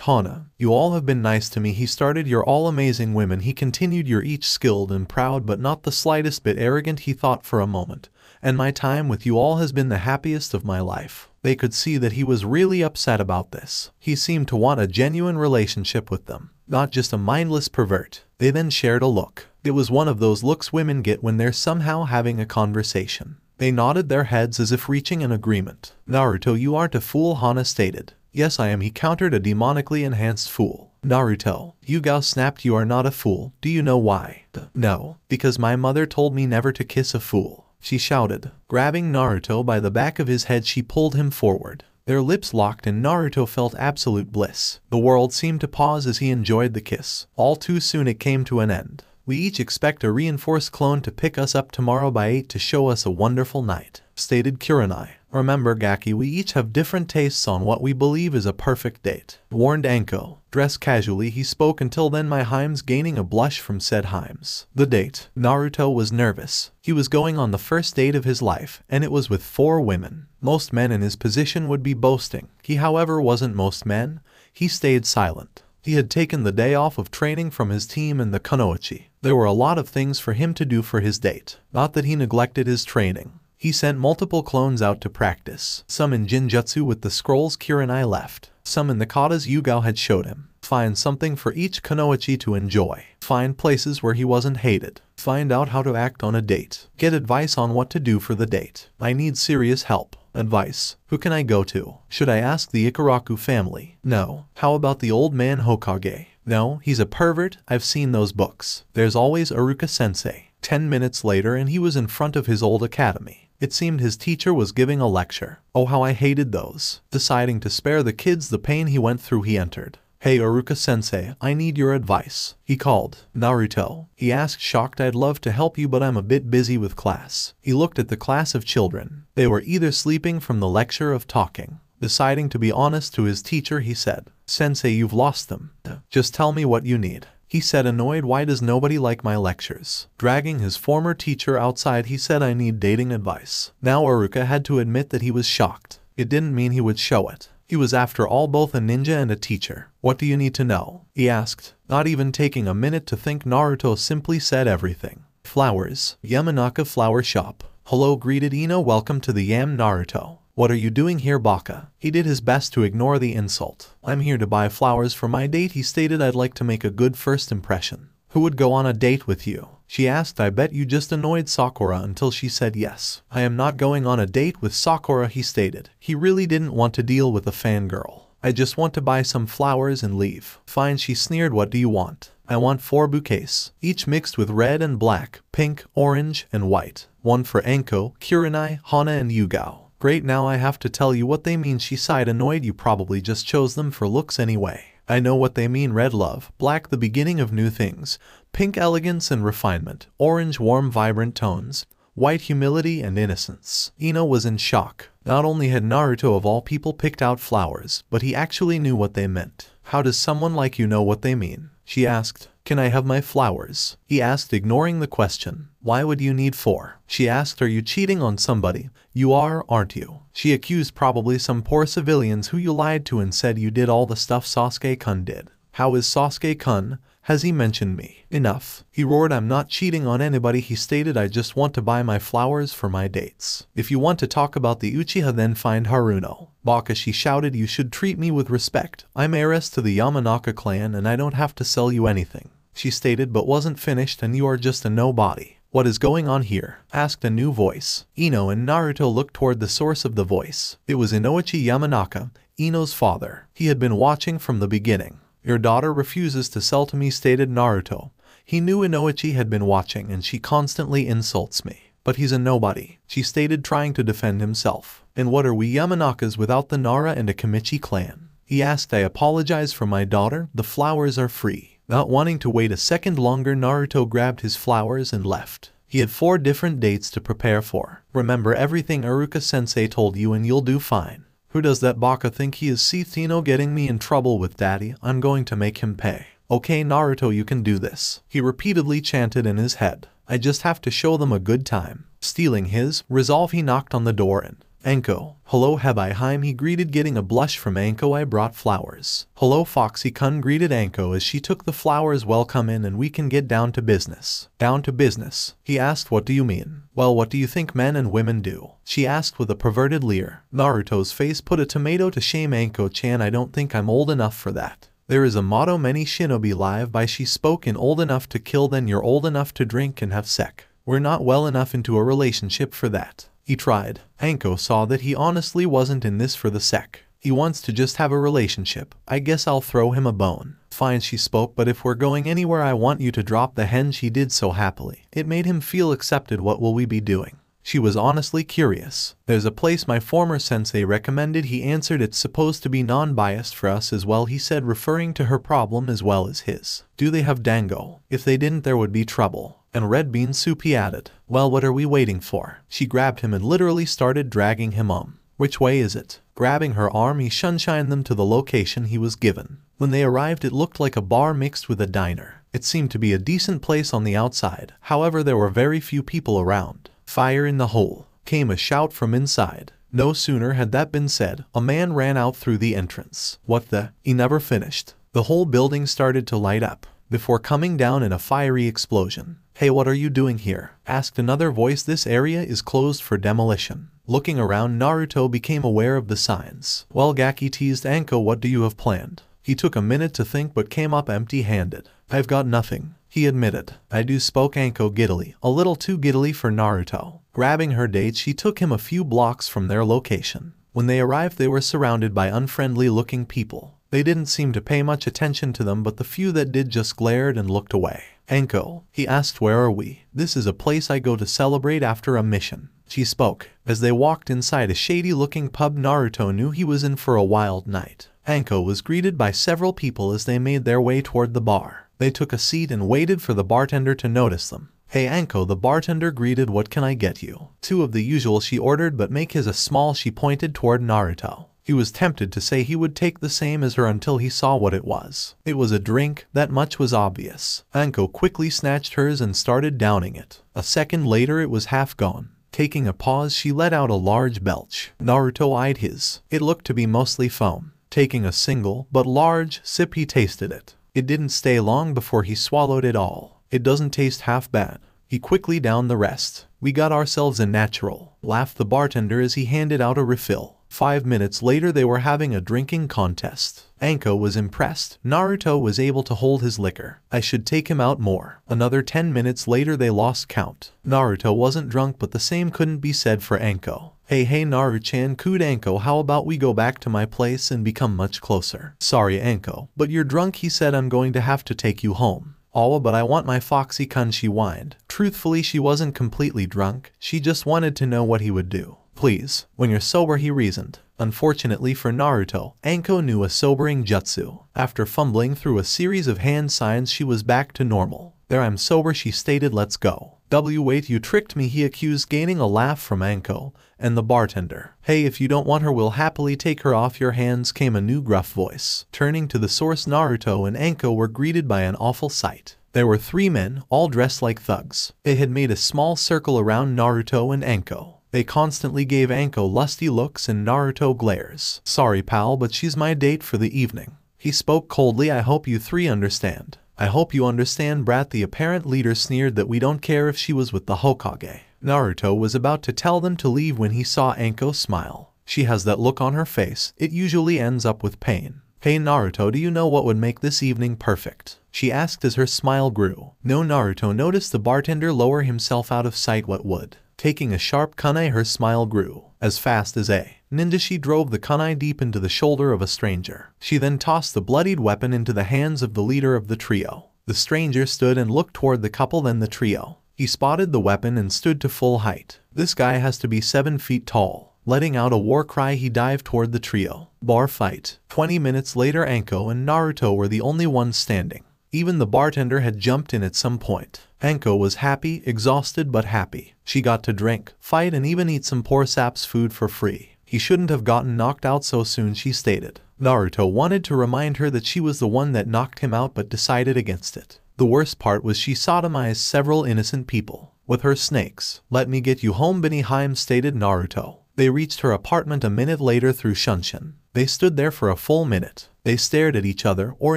Hana. You all have been nice to me, he started. You're all amazing women, he continued. You're each skilled and proud, but not the slightest bit arrogant, he thought for a moment. And my time with you all has been the happiest of my life. They could see that he was really upset about this. He seemed to want a genuine relationship with them, not just a mindless pervert. They then shared a look. It was one of those looks women get when they're somehow having a conversation. They nodded their heads as if reaching an agreement. Naruto, you aren't a fool, Hana stated. Yes, I am, he countered, a demonically enhanced fool. Naruto, Yugao snapped. You are not a fool. Do you know why? No, because my mother told me never to kiss a fool, she shouted. Grabbing Naruto by the back of his head, she pulled him forward. Their lips locked and Naruto felt absolute bliss. The world seemed to pause as he enjoyed the kiss. All too soon it came to an end. We each expect a reinforced clone to pick us up tomorrow by 8 to show us a wonderful night, stated Kurenai. Remember, Gaki, we each have different tastes on what we believe is a perfect date, warned Anko. Dress casually, he spoke. Until then, my Himes, gaining a blush from said Himes. The date. Naruto was nervous. He was going on the first date of his life, and it was with 4 women. Most men in his position would be boasting. He, however, wasn't most men. He stayed silent. He had taken the day off of training from his team in the kunoichi. There were a lot of things for him to do for his date. Not that he neglected his training. He sent multiple clones out to practice, some in Jinjutsu with the scrolls Kurenai left, some in the katas Yugao had showed him. Find something for each kunoichi to enjoy. Find places where he wasn't hated. Find out how to act on a date. Get advice on what to do for the date. I need serious help. Advice. Who can I go to? Should I ask the Ikaraku family? No. How about the old man Hokage? No, he's a pervert. I've seen those books. There's always Iruka-sensei. 10 minutes later and he was in front of his old academy. It seemed his teacher was giving a lecture. Oh, how I hated those. Deciding to spare the kids the pain he went through, he entered. Hey Iruka-sensei, I need your advice. He called. Naruto. He asked, shocked. I'd love to help you but I'm a bit busy with class. He looked at the class of children. They were either sleeping from the lecture or talking. Deciding to be honest to his teacher, he said, Sensei, you've lost them. Just tell me what you need. He said, annoyed, why does nobody like my lectures? Dragging his former teacher outside, he said, I need dating advice. Now Iruka had to admit that he was shocked. It didn't mean he would show it. He was after all both a ninja and a teacher. What do you need to know? He asked. Not even taking a minute to think, Naruto simply said everything. Flowers. Yamanaka flower shop. Hello, greeted Ino. Welcome to the Yam. Naruto. What are you doing here, Baka? He did his best to ignore the insult. I'm here to buy flowers for my date, he stated. I'd like to make a good first impression. Who would go on a date with you? She asked. I bet you just annoyed Sakura until she said yes. I am not going on a date with Sakura, he stated. He really didn't want to deal with a fangirl. I just want to buy some flowers and leave. Fine, she sneered. What do you want? I want 4 bouquets, each mixed with red and black, pink, orange, and white. One for Anko, Kurenai, Hana, and Yugao. Great, now I have to tell you what they mean, she sighed, annoyed. You probably just chose them for looks anyway. I know what they mean. Red, love. Black, the beginning of new things. Pink, elegance and refinement. Orange, warm, vibrant tones. White, humility and innocence. Ino was in shock. Not only had Naruto of all people picked out flowers, but he actually knew what they meant. How does someone like you know what they mean? She asked. Can I have my flowers? He asked, ignoring the question. Why would you need 4? She asked. Are you cheating on somebody? You are, aren't you? She accused probably some poor civilians who you lied to and said you did all the stuff Sasuke-kun did. How is Sasuke-kun? Has he mentioned me? Enough. He roared. I'm not cheating on anybody, he stated. I just want to buy my flowers for my dates. If you want to talk about the Uchiha, then find Haruno. Baka, she shouted. You should treat me with respect. I'm heiress to the Yamanaka clan and I don't have to sell you anything, she stated, but wasn't finished. And you are just a nobody. What is going on here? Asked a new voice. Ino and Naruto looked toward the source of the voice. It was Inoichi Yamanaka, Ino's father. He had been watching from the beginning. Your daughter refuses to sell to me, stated Naruto. He knew Inoichi had been watching and she constantly insults me. But he's a nobody, she stated, trying to defend himself. And what are we Yamanakas without the Nara and a Kamichi clan? He asked. I apologize for my daughter. The flowers are free. Not wanting to wait a second longer, Naruto grabbed his flowers and left. He had 4 different dates to prepare for. Remember everything Iruka-sensei told you and you'll do fine. Who does that Baka think he is? Ino getting me in trouble with daddy. I'm going to make him pay. Okay Naruto, you can do this, he repeatedly chanted in his head. I just have to show them a good time. Stealing his resolve, he knocked on the door and Anko. Hello Hebi-hime, he greeted, getting a blush from Anko. I brought flowers. Hello Foxy-kun, greeted Anko as she took the flowers. Well, come in and we can get down to business. Down to business? He asked. What do you mean? Well, what do you think men and women do? She asked with a perverted leer. Naruto's face put a tomato to shame. Anko-chan, I don't think I'm old enough for that. There is a motto many shinobi live by. She spoke in old enough to kill, then you're old enough to drink and have sex. We're not well enough into a relationship for that. He tried. Anko saw that he honestly wasn't in this for the sec. He wants to just have a relationship. I guess I'll throw him a bone. Fine, she spoke, but if we're going anywhere I want you to drop the henge. He did so happily. It made him feel accepted. What will we be doing? She was honestly curious. There's a place my former sensei recommended, he answered. It's supposed to be non-biased for us as well, he said, referring to her problem as well as his. Do they have dango? If they didn't, there would be trouble. And red bean soup, he added. Well, what are we waiting for? She grabbed him and literally started dragging him on. Which way is it? Grabbing her arm, he shunshined them to the location he was given. When they arrived, it looked like a bar mixed with a diner. It seemed to be a decent place on the outside. However, there were very few people around. Fire in the hole, came a shout from inside. No sooner had that been said, a man ran out through the entrance. What the? He never finished. The whole building started to light up. before coming down in a fiery explosion. "Hey, what are you doing here?" asked another voice. "This area is closed for demolition." Looking around, Naruto became aware of the signs. "Well," Gaki teased Anko, "what do you have planned?" He took a minute to think but came up empty-handed. "I've got nothing," he admitted. "I do," spoke Anko giddily, a little too giddily for Naruto. Grabbing her date, she took him a few blocks from their location. When they arrived, they were surrounded by unfriendly-looking people. They didn't seem to pay much attention to them, but the few that did just glared and looked away. "Anko," he asked, "where are we?" "This is a place I go to celebrate after a mission," she spoke. As they walked inside a shady-looking pub, Naruto knew he was in for a wild night. Anko was greeted by several people as they made their way toward the bar. They took a seat and waited for the bartender to notice them. "Hey Anko," the bartender greeted, "what can I get you?" "Two of the usual," she ordered, "but make his a small." She pointed toward Naruto. He was tempted to say he would take the same as her until he saw what it was. It was a drink, that much was obvious. Anko quickly snatched hers and started downing it. A second later it was half gone. Taking a pause, she let out a large belch. Naruto eyed his. It looked to be mostly foam. Taking a single, but large, sip, he tasted it. It didn't stay long before he swallowed it all. "It doesn't taste half bad." He quickly downed the rest. "We got ourselves a natural," laughed the bartender as he handed out a refill. 5 minutes later they were having a drinking contest. Anko was impressed. Naruto was able to hold his liquor. "I should take him out more." Another 10 minutes later they lost count. Naruto wasn't drunk, but the same couldn't be said for Anko. Hey Naru-chan," cooed Anko, "how about we go back to my place and become much closer?" "Sorry Anko, but you're drunk," he said. "I'm going to have to take you home." "Oh, but I want my Foxy-kun," she whined. Truthfully, she wasn't completely drunk. She just wanted to know what he would do. "Please, when you're sober," he reasoned. Unfortunately for Naruto, Anko knew a sobering jutsu. After fumbling through a series of hand signs, she was back to normal. "There, I'm sober," she stated. "Let's go." "Wait, you tricked me," he accused, gaining a laugh from Anko and the bartender. "Hey, if you don't want her, we'll happily take her off your hands," came a new gruff voice. Turning to the source, Naruto and Anko were greeted by an awful sight. There were 3 men, all dressed like thugs. They had made a small circle around Naruto and Anko. They constantly gave Anko lusty looks and Naruto glares. "Sorry pal, but she's my date for the evening," he spoke coldly. "I hope you 3 understand." "I hope you understand, brat," the apparent leader sneered, "that we don't care if she was with the Hokage." Naruto was about to tell them to leave when he saw Anko smile. She has that look on her face. It usually ends up with pain. "Hey Naruto, do you know what would make this evening perfect?" she asked as her smile grew. No, Naruto noticed the bartender lower himself out of sight. "What would?" Taking a sharp kunai, her smile grew. As fast as a ninja, she drove the kunai deep into the shoulder of a stranger. She then tossed the bloodied weapon into the hands of the leader of the trio. The stranger stood and looked toward the couple, then the trio. He spotted the weapon and stood to full height. "This guy has to be 7 feet tall." Letting out a war cry, he dived toward the trio. Bar fight. 20 minutes later, Anko and Naruto were the only ones standing. Even the bartender had jumped in at some point. Anko was happy, exhausted but happy. She got to drink, fight, and even eat some poor sap's food for free. He shouldn't have gotten knocked out so soon, she stated. Naruto wanted to remind her that she was the one that knocked him out but decided against it. The worst part was she sodomized several innocent people with her snakes. "Let me get you home, Behemoth," stated Naruto. They reached her apartment a minute later through Shunshin. They stood there for a full minute. They stared at each other, or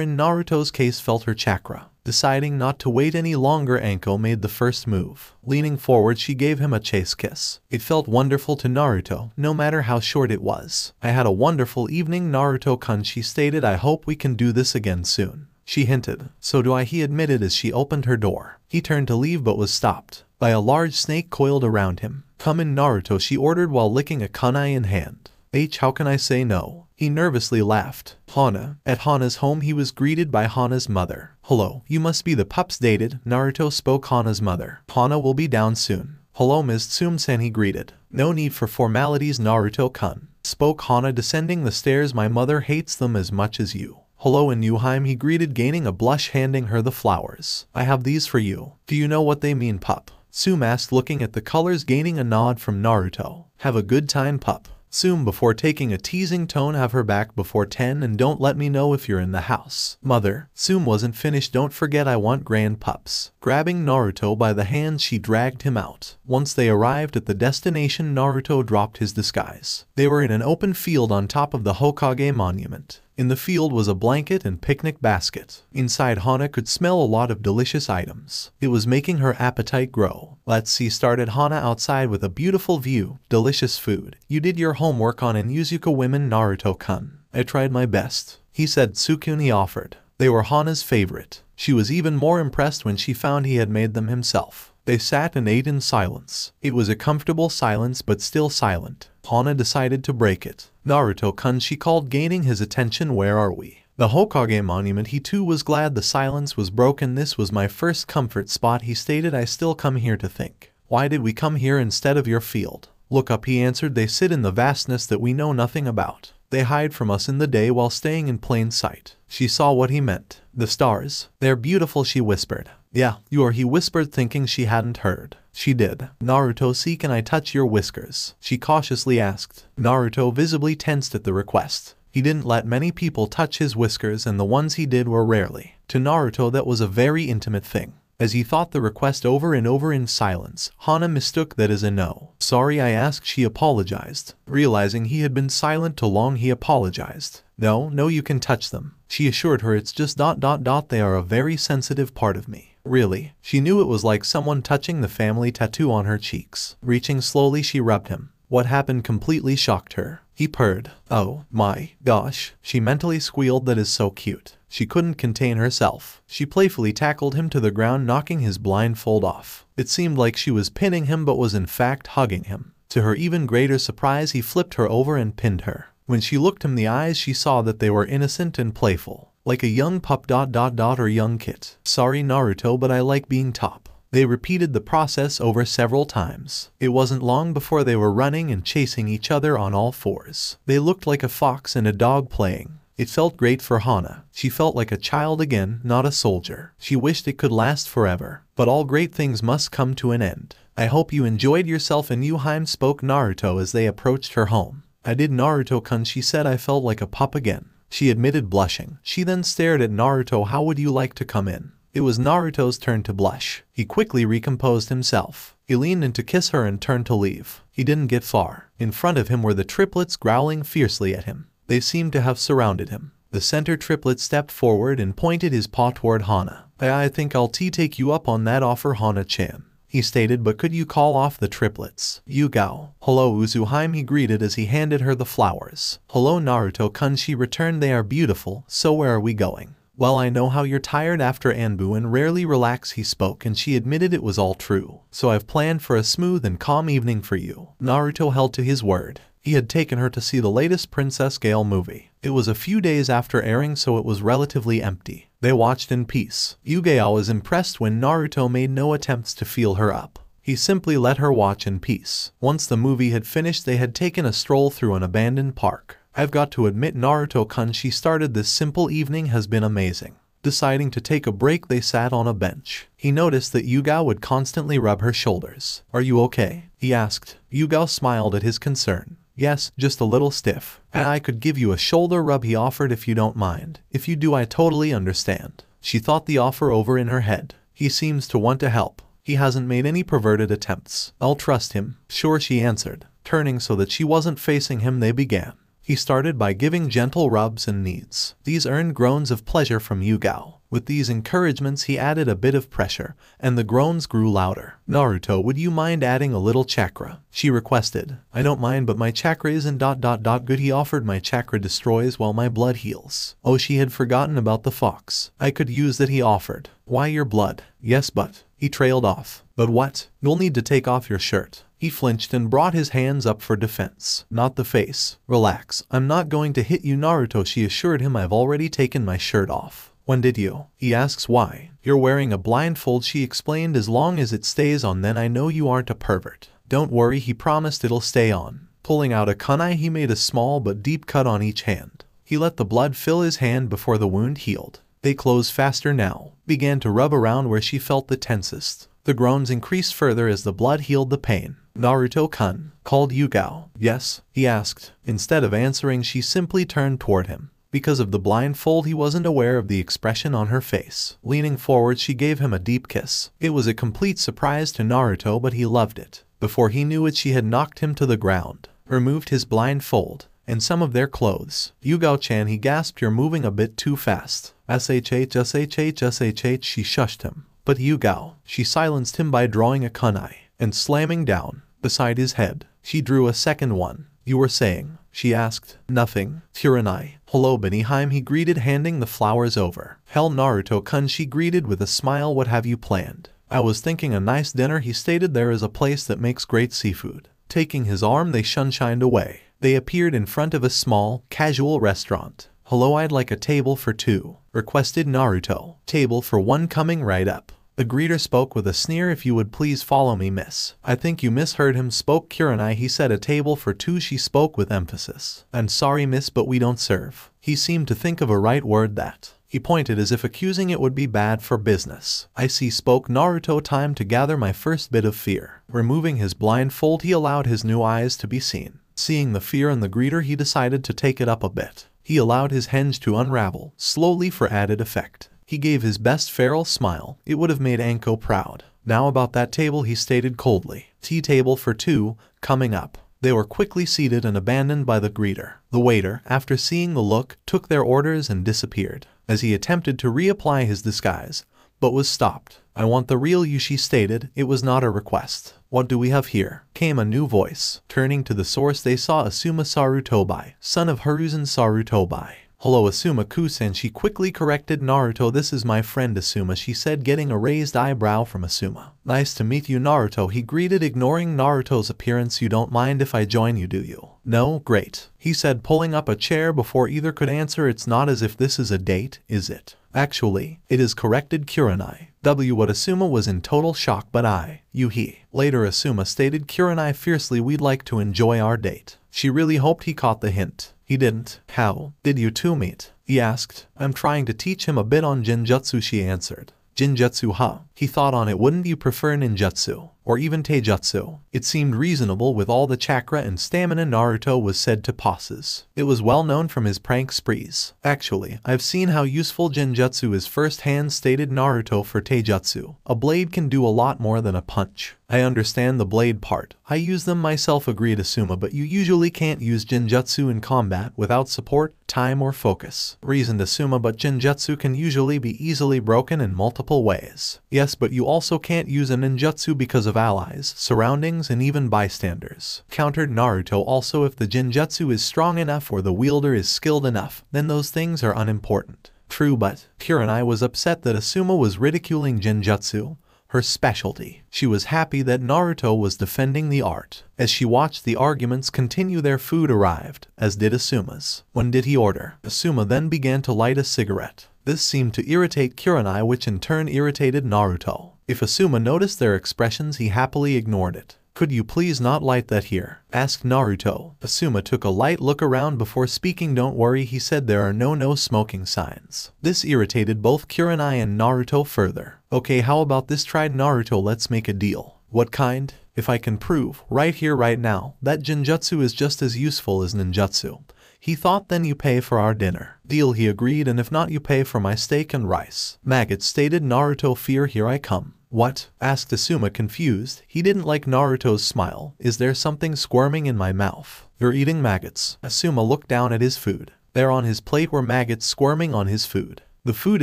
in Naruto's case felt her chakra. Deciding not to wait any longer, Anko made the first move. Leaning forward, she gave him a chase kiss. It felt wonderful to Naruto, no matter how short it was. "I had a wonderful evening, Naruto-kun," she stated. "I hope we can do this again soon." She hinted. "So do I," he admitted as she opened her door. He turned to leave but was stopped by a large snake coiled around him. "Come in, Naruto," she ordered while licking a kunai in hand. How can I say no?" He nervously laughed. Hana. At Hana's home, he was greeted by Hana's mother. "Hello, you must be the pups dated," Naruto spoke Hana's mother. "Hana will be down soon." "Hello, Ms. Tsum-san," he greeted. "No need for formalities, Naruto-kun," spoke Hana descending the stairs. "My mother hates them as much as you." "Hello, Inuheim," he greeted, gaining a blush, handing her the flowers. "I have these for you. Do you know what they mean, pup?" Tsum asked, looking at the colors, gaining a nod from Naruto. "Have a good time, pup." Tsum, before taking a teasing tone, "Have her back before 10 and don't let me know if you're in the house." "Mother." Tsum wasn't finished. "Don't forget, I want grand pups." Grabbing Naruto by the hand, she dragged him out. Once they arrived at the destination, Naruto dropped his disguise. They were in an open field on top of the Hokage monument. In the field was a blanket and picnic basket. Inside, Hana could smell a lot of delicious items. It was making her appetite grow. Let's see, started Hana outside with a beautiful view, delicious food. You did your homework on Inuzuka women, Naruto-kun. I tried my best, he said. Tsukuni offered. They were Hana's favorite. She was even more impressed when she found he had made them himself. They sat and ate in silence. It was a comfortable silence, but still silent. Hana decided to break it. Naruto-kun, she called, gaining his attention. Where are we? The Hokage monument. He too was glad the silence was broken. This was my first comfort spot, he stated. I still come here to think. Why did we come here instead of your field? Look up, he answered. They sit in the vastness that we know nothing about. They hide from us in the day while staying in plain sight. She saw what he meant. The stars. They're beautiful, she whispered. Yeah, you are, he whispered, thinking she hadn't heard. She did. Naruto, see, can I touch your whiskers? She cautiously asked. Naruto visibly tensed at the request. He didn't let many people touch his whiskers, and the ones he did were rarely. To Naruto that was a very intimate thing. As he thought the request over and over in silence, Hana mistook that as a no. Sorry, I asked, she apologized. Realizing he had been silent too long, he apologized. No, you can touch them, she assured her. It's just ... they are a very sensitive part of me. Really? She knew it was like someone touching the family tattoo on her cheeks. Reaching slowly, she rubbed him. What happened completely shocked her. He purred. Oh my gosh, she mentally squealed. That is so cute. She couldn't contain herself. She playfully tackled him to the ground, knocking his blindfold off. It seemed like she was pinning him, but was in fact hugging him. To her even greater surprise, he flipped her over and pinned her. When she looked him in the eyes, she saw that they were innocent and playful. Like a young pup ... or young kit. Sorry, Naruto, but I like being top. They repeated the process over several times. It wasn't long before they were running and chasing each other on all fours. They looked like a fox and a dog playing. It felt great for Hana. She felt like a child again, not a soldier. She wished it could last forever. But all great things must come to an end. I hope you enjoyed yourself in Yuheim, spoke Naruto as they approached her home. I did, Naruto-kun, she said. I felt like a pup again, she admitted, blushing. She then stared at Naruto. How would you like to come in? It was Naruto's turn to blush. He quickly recomposed himself. He leaned in to kiss her and turned to leave. He didn't get far. In front of him were the triplets, growling fiercely at him. They seemed to have surrounded him. The center triplet stepped forward and pointed his paw toward Hana. I think I'll take you up on that offer, Hana-chan, he stated, but could you call off the triplets? Yugao. Hello, Uzuheim, he greeted as he handed her the flowers. Hello, Naruto-kun, she returned. They are beautiful. So where are we going? Well, I know how you're tired after Anbu and rarely relax, he spoke, and she admitted it was all true. So I've planned for a smooth and calm evening for you. Naruto held to his word. He had taken her to see the latest Princess Gale movie. It was a few days after airing, so it was relatively empty. They watched in peace. Yugao was impressed when Naruto made no attempts to feel her up. He simply let her watch in peace. Once the movie had finished, they had taken a stroll through an abandoned park. I've got to admit, Naruto-kun, she started, this simple evening has been amazing. Deciding to take a break, they sat on a bench. He noticed that Yugao would constantly rub her shoulders. Are you okay? He asked. Yugao smiled at his concern. Yes, just a little stiff. I could give you a shoulder rub, he offered, if you don't mind. If you do, I totally understand. She thought the offer over in her head. He seems to want to help. He hasn't made any perverted attempts. I'll trust him. Sure, she answered. Turning so that she wasn't facing him, they began. He started by giving gentle rubs and kneads. These earned groans of pleasure from Yugao. With these encouragements, he added a bit of pressure, and the groans grew louder. Naruto, would you mind adding a little chakra? She requested. I don't mind, but my chakra isn't ... good, he offered. My chakra destroys while my blood heals. Oh, she had forgotten about the fox. I could use that, he offered. Why, your blood? Yes, but... He trailed off. But what? You'll need to take off your shirt. He flinched and brought his hands up for defense. Not the face. Relax. I'm not going to hit you, Naruto, she assured him. I've already taken my shirt off. When did you? He asks. Why? You're wearing a blindfold, she explained. As long as it stays on, then I know you aren't a pervert. Don't worry, he promised, it'll stay on. Pulling out a kunai, he made a small but deep cut on each hand. He let the blood fill his hand before the wound healed. They closed faster now, began to rub around where she felt the tensest. The groans increased further as the blood healed the pain. Naruto-kun, called Yugao. Yes? He asked. Instead of answering, she simply turned toward him. Because of the blindfold, he wasn't aware of the expression on her face. Leaning forward, she gave him a deep kiss. It was a complete surprise to Naruto, but he loved it. Before he knew it, she had knocked him to the ground, removed his blindfold, and some of their clothes. Yugao-chan, he gasped, you're moving a bit too fast. SHH, she shushed him. But Yugao, she silenced him by drawing a kunai and slamming down beside his head. She drew a second one. You were saying? She asked. Nothing. Kurenai. Hello Benihime, he greeted, handing the flowers over. Hell Naruto-kun, she greeted with a smile. What have you planned? I was thinking a nice dinner, he stated. There is a place that makes great seafood. Taking his arm, they shunshined away. They appeared in front of a small, casual restaurant. Hello, I'd like a table for two, requested Naruto. Table for one coming right up. The greeter spoke with a sneer. If you would please follow me, miss. I think you misheard him, spoke Kurenai. He said a table for two, she spoke with emphasis. I'm sorry, miss, but we don't serve. He seemed to think of a right word that. He pointed as if accusing it would be bad for business. I see, spoke Naruto. Time to gather my first bit of fear. Removing his blindfold, he allowed his new eyes to be seen. Seeing the fear in the greeter, he decided to take it up a bit. He allowed his hinge to unravel, slowly for added effect. He gave his best feral smile. It would have made Anko proud. Now about that table, he stated coldly. Tea table for two, coming up. They were quickly seated and abandoned by the greeter. The waiter, after seeing the look, took their orders and disappeared, as he attempted to reapply his disguise, but was stopped. I want the real you, she stated. It was not a request. What do we have here? Came a new voice. Turning to the source, they saw Asuma Sarutobi, son of Hiruzen Sarutobi. Hello Asuma-kusen, she quickly corrected Naruto. This is my friend Asuma, she said, getting a raised eyebrow from Asuma. Nice to meet you, Naruto, he greeted, ignoring Naruto's appearance. You don't mind if I join you, do you? No, great, he said, pulling up a chair before either could answer. It's not as if this is a date, is it? Actually, it is, corrected Kurenai. What Asuma was in total shock. But he. Later Asuma stated Kurenai fiercely, we'd like to enjoy our date. She really hoped he caught the hint. He didn't. How did you two meet? He asked. I'm trying to teach him a bit on Jinjutsu, she answered. Jinjutsu, huh? He thought on it. Wouldn't you prefer ninjutsu? Or even taijutsu? It seemed reasonable with all the chakra and stamina Naruto was said to possess. It was well known from his prank sprees. Actually, I've seen how useful Jinjutsu is firsthand, stated Naruto. For taijutsu, a blade can do a lot more than a punch. I understand the blade part. I use them myself, agreed Asuma, but you usually can't use Jinjutsu in combat without support, time, or focus, reasoned Asuma. But Jinjutsu can usually be easily broken in multiple ways. Yes, but you also can't use a ninjutsu because of allies, surroundings, and even bystanders, countered Naruto. Also, if the Jinjutsu is strong enough or the wielder is skilled enough, then those things are unimportant. True, but Kurenai was upset that Asuma was ridiculing Jinjutsu, her specialty. She was happy that Naruto was defending the art. As she watched the arguments continue, their food arrived, as did Asuma's. When did he order? Asuma then began to light a cigarette. This seemed to irritate Kurenai, which in turn irritated Naruto. If Asuma noticed their expressions, he happily ignored it. Could you please not light that here? Asked Naruto. Asuma took a light look around before speaking. Don't worry, he said, there are no smoking signs. This irritated both Kurenai and Naruto further. Okay, how about this, tried Naruto. Let's make a deal. What kind? If I can prove, right here right now, that Jinjutsu is just as useful as ninjutsu, he thought, then you pay for our dinner. Deal, he agreed, and if not, you pay for my steak and rice. Maggot, stated Naruto. Fear, here I come. What? Asked Asuma, confused. He didn't like Naruto's smile. Is there something squirming in my mouth? You're eating maggots. Asuma looked down at his food. There on his plate were maggots squirming on his food. The food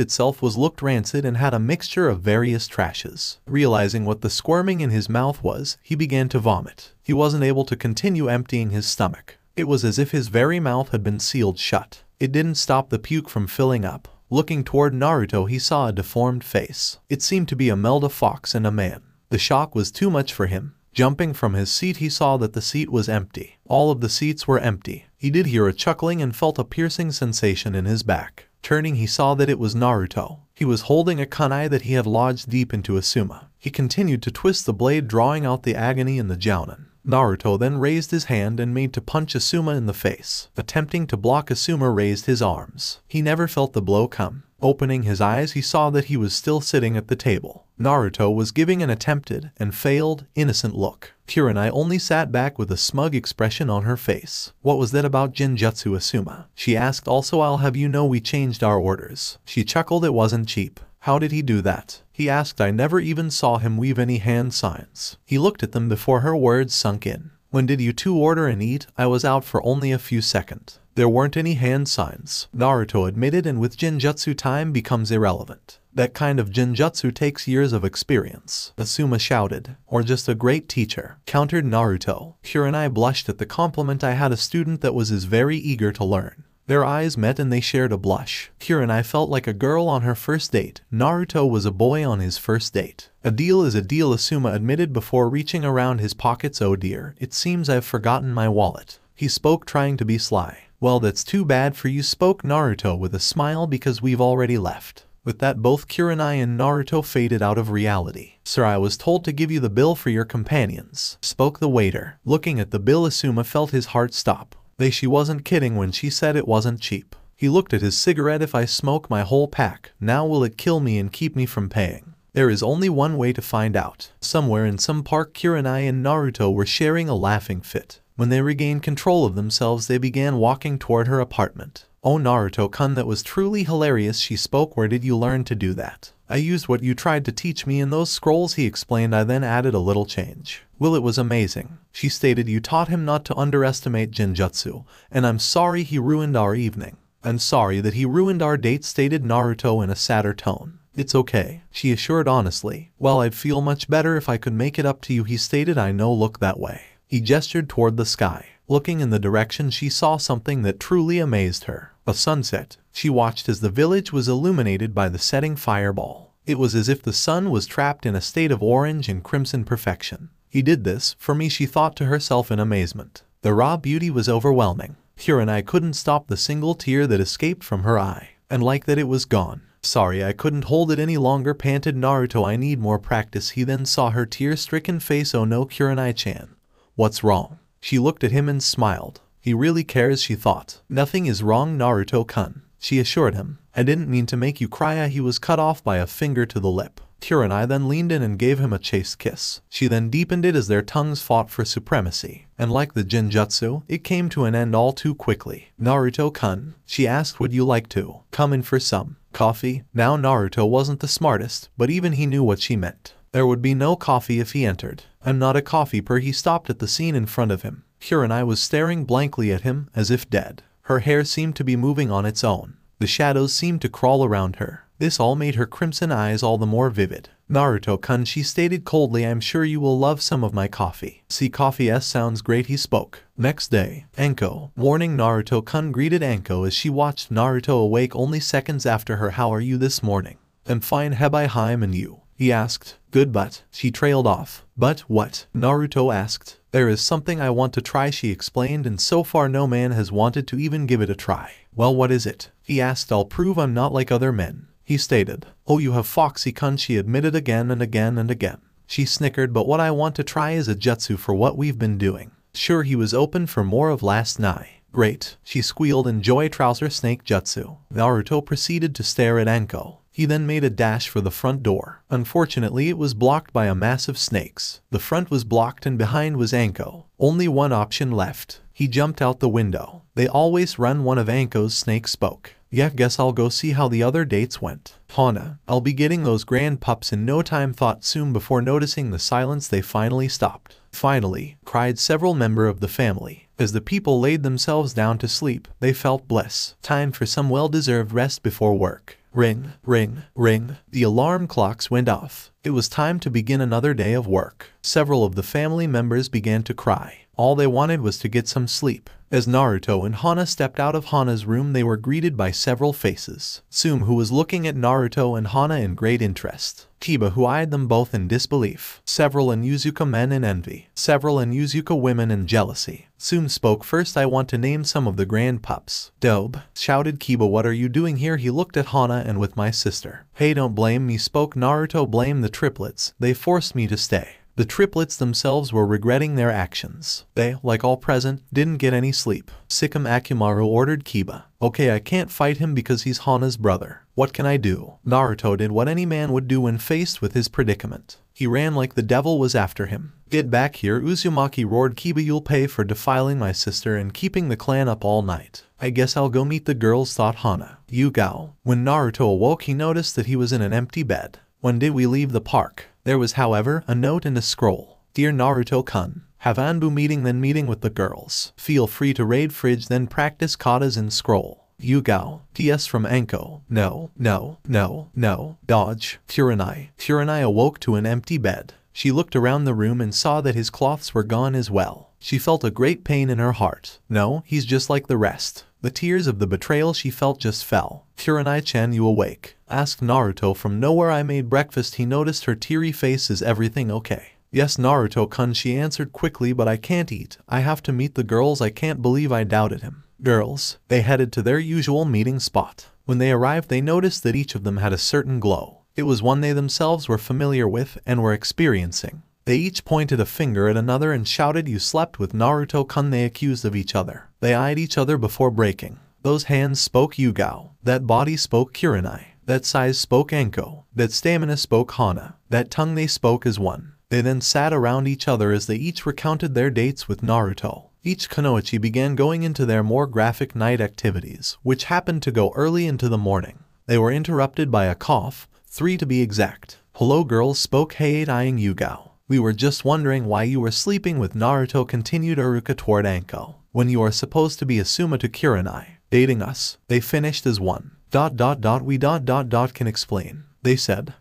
itself looked rancid and had a mixture of various trashes. Realizing what the squirming in his mouth was, he began to vomit. He wasn't able to continue emptying his stomach. It was as if his very mouth had been sealed shut. It didn't stop the puke from filling up. Looking toward Naruto, he saw a deformed face. It seemed to be a meld of fox and a man. The shock was too much for him. Jumping from his seat, he saw that the seat was empty. All of the seats were empty. He did hear a chuckling and felt a piercing sensation in his back. Turning, he saw that it was Naruto. He was holding a kunai that he had lodged deep into Asuma. He continued to twist the blade, drawing out the agony in the jounen. Naruto then raised his hand and made to punch Asuma in the face. Attempting to block, Asuma raised his arms. He never felt the blow come. Opening his eyes, he saw that he was still sitting at the table. Naruto was giving an attempted and failed, innocent look. Kurenai only sat back with a smug expression on her face. What was that about Jinjutsu, Asuma? She asked. Also, I'll have you know we changed our orders. She chuckled. It wasn't cheap. How did he do that? He asked. I never even saw him weave any hand signs. He looked at them before her words sunk in. When did you two order and eat? I was out for only a few seconds. There weren't any hand signs, Naruto admitted, and with Jinjutsu time becomes irrelevant. That kind of Jinjutsu takes years of experience, Asuma shouted. Or just a great teacher, countered Naruto. Kurenai blushed at the compliment. I had a student that was very eager to learn. Their eyes met and they shared a blush. Kurenai felt like a girl on her first date. Naruto was a boy on his first date. A deal is a deal, Asuma admitted before reaching around his pockets. Oh dear, it seems I've forgotten my wallet. He spoke, trying to be sly. Well, that's too bad for you, spoke Naruto with a smile, because we've already left. With that, both Kurenai and Naruto faded out of reality. Sir, I was told to give you the bill for your companions, spoke the waiter. Looking at the bill, Asuma felt his heart stop. She wasn't kidding when she said it wasn't cheap. He looked at his cigarette. If I smoke my whole pack, now will it kill me and keep me from paying? There is only one way to find out. Somewhere in some park, Kurenai and Naruto were sharing a laughing fit. When they regained control of themselves, they began walking toward her apartment. Oh Naruto-kun, that was truly hilarious, she spoke. Where did you learn to do that? I used what you tried to teach me in those scrolls, he explained. I then added a little change. Well, it was amazing, she stated. You taught him not to underestimate Jinjutsu, and I'm sorry he ruined our evening. I'm sorry that he ruined our date, stated Naruto in a sadder tone. It's okay, she assured honestly. Well, I'd feel much better if I could make it up to you, he stated. I know, look that way. He gestured toward the sky. Looking in the direction, she saw something that truly amazed her. A sunset. She watched as the village was illuminated by the setting fireball. It was as if the sun was trapped in a state of orange and crimson perfection. He did this for me, she thought to herself in amazement. The raw beauty was overwhelming. Kurenai couldn't stop the single tear that escaped from her eye. And like that, it was gone. Sorry, I couldn't hold it any longer, panted Naruto. I need more practice. He then saw her tear-stricken face. Oh no, Kurenai-chan. What's wrong? She looked at him and smiled. He really cares, she thought. Nothing is wrong, Naruto-kun, she assured him. I didn't mean to make you cry. He was cut off by a finger to the lip. Kurenai then leaned in and gave him a chaste kiss. She then deepened it as their tongues fought for supremacy. And like the Jinjutsu, it came to an end all too quickly. Naruto-kun, she asked, would you like to come in for some coffee? Now Naruto wasn't the smartest, but even he knew what she meant. There would be no coffee if he entered. I'm not a coffee per. He stopped at the scene in front of him. Kurenai was staring blankly at him, as if dead. Her hair seemed to be moving on its own. The shadows seemed to crawl around her. This all made her crimson eyes all the more vivid. Naruto-kun, she stated coldly, I'm sure you will love some of my coffee. See, coffee sounds great, he spoke. Next day, Anko, warning Naruto-kun, greeted Anko as she watched Naruto awake only seconds after her. How are you this morning? I'm fine, Heim, and you? He asked. Good, but she trailed off. But what? Naruto asked. There is something I want to try, she explained, and so far no man has wanted to even give it a try. Well, what is it? He asked. I'll prove I'm not like other men, he stated. Oh, you have Foxy-kun, she admitted again and again and again. She snickered. But what I want to try is a jutsu for what we've been doing. Sure, he was open for more of last night. Great, she squealed. Enjoy trouser snake jutsu. Naruto proceeded to stare at Anko. He then made a dash for the front door. Unfortunately, it was blocked by a mass of snakes. The front was blocked and behind was Anko. Only one option left. He jumped out the window. They always run, one of Anko's snakes spoke. Yeah, guess I'll go see how the other dates went. Hana, I'll be getting those grand pups in no time, thought Tsume before noticing the silence. They finally stopped. Finally, cried several members of the family. As the people laid themselves down to sleep, they felt bliss. Time for some well-deserved rest before work. Ring, ring, ring. The alarm clocks went off. It was time to begin another day of work. Several of the family members began to cry. All they wanted was to get some sleep. As Naruto and Hana stepped out of Hana's room, they were greeted by several faces. Tsume, who was looking at Naruto and Hana in great interest. Kiba, who eyed them both in disbelief. Several Inuzuka men in envy. Several Inuzuka women in jealousy. Tsume spoke first. I want to name some of the grand pups. Dobe, shouted Kiba, what are you doing here? He looked at Hana. And with my sister. Hey, don't blame me, spoke Naruto. Blame the triplets. They forced me to stay. The triplets themselves were regretting their actions. They, like all present, didn't get any sleep. Sikkim Akimaru ordered Kiba. Okay, I can't fight him because he's Hana's brother. What can I do? Naruto did what any man would do when faced with his predicament. He ran like the devil was after him. Get back here, Uzumaki roared Kiba. You'll pay for defiling my sister and keeping the clan up all night. I guess I'll go meet the girls, thought Hana. Yugao. When Naruto awoke, he noticed that he was in an empty bed. When did we leave the park? There was, however, a note and a scroll. Dear Naruto-kun, Have Anbu meeting then meeting with the girls. Feel free to raid fridge then practice katas in scroll. Yugao. TS from Anko. No. Dodge. Kurenai awoke to an empty bed. She looked around the room and saw that his cloths were gone as well. She felt a great pain in her heart. No, he's just like the rest. The tears of the betrayal she felt just fell. Kurenai-chan, you awake? Asked Naruto from nowhere. I made breakfast. He noticed her teary face. Is everything okay? Yes, Naruto-kun, she answered quickly, but I can't eat. I have to meet the girls. I can't believe I doubted him. Girls. They headed to their usual meeting spot. When they arrived, they noticed that each of them had a certain glow. It was one they themselves were familiar with and were experiencing. They each pointed a finger at another and shouted, you slept with Naruto-kun. They accused of each other. They eyed each other before breaking. Those hands spoke Yugao. That body spoke Kurenai. That size spoke Anko. That stamina spoke Hana. That tongue they spoke as one. They then sat around each other as they each recounted their dates with Naruto. Each kunoichi began going into their more graphic night activities, which happened to go early into the morning. They were interrupted by a cough, 3 to be exact. Hello girls, spoke Hayate eyeing Yugao. We were just wondering why you were sleeping with Naruto, continued Iruka toward Anko, when you are supposed to be Asuma to Kurenai. Dating us. They finished as one. We can explain. They said.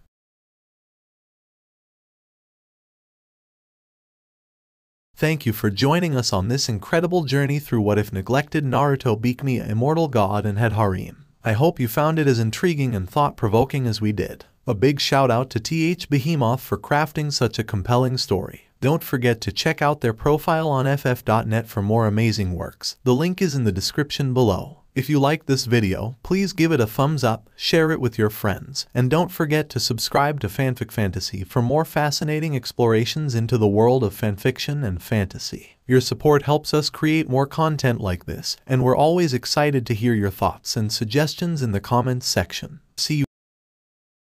Thank you for joining us on this incredible journey through what if neglected Naruto became an immortal god and had harem. I hope you found it as intriguing and thought-provoking as we did. A big shout out to THBehemoth for crafting such a compelling story. Don't forget to check out their profile on ff.net for more amazing works. The link is in the description below. If you liked this video, please give it a thumbs up, share it with your friends, and don't forget to subscribe to Fanfic Fantasy for more fascinating explorations into the world of fanfiction and fantasy. Your support helps us create more content like this, and we're always excited to hear your thoughts and suggestions in the comments section. See you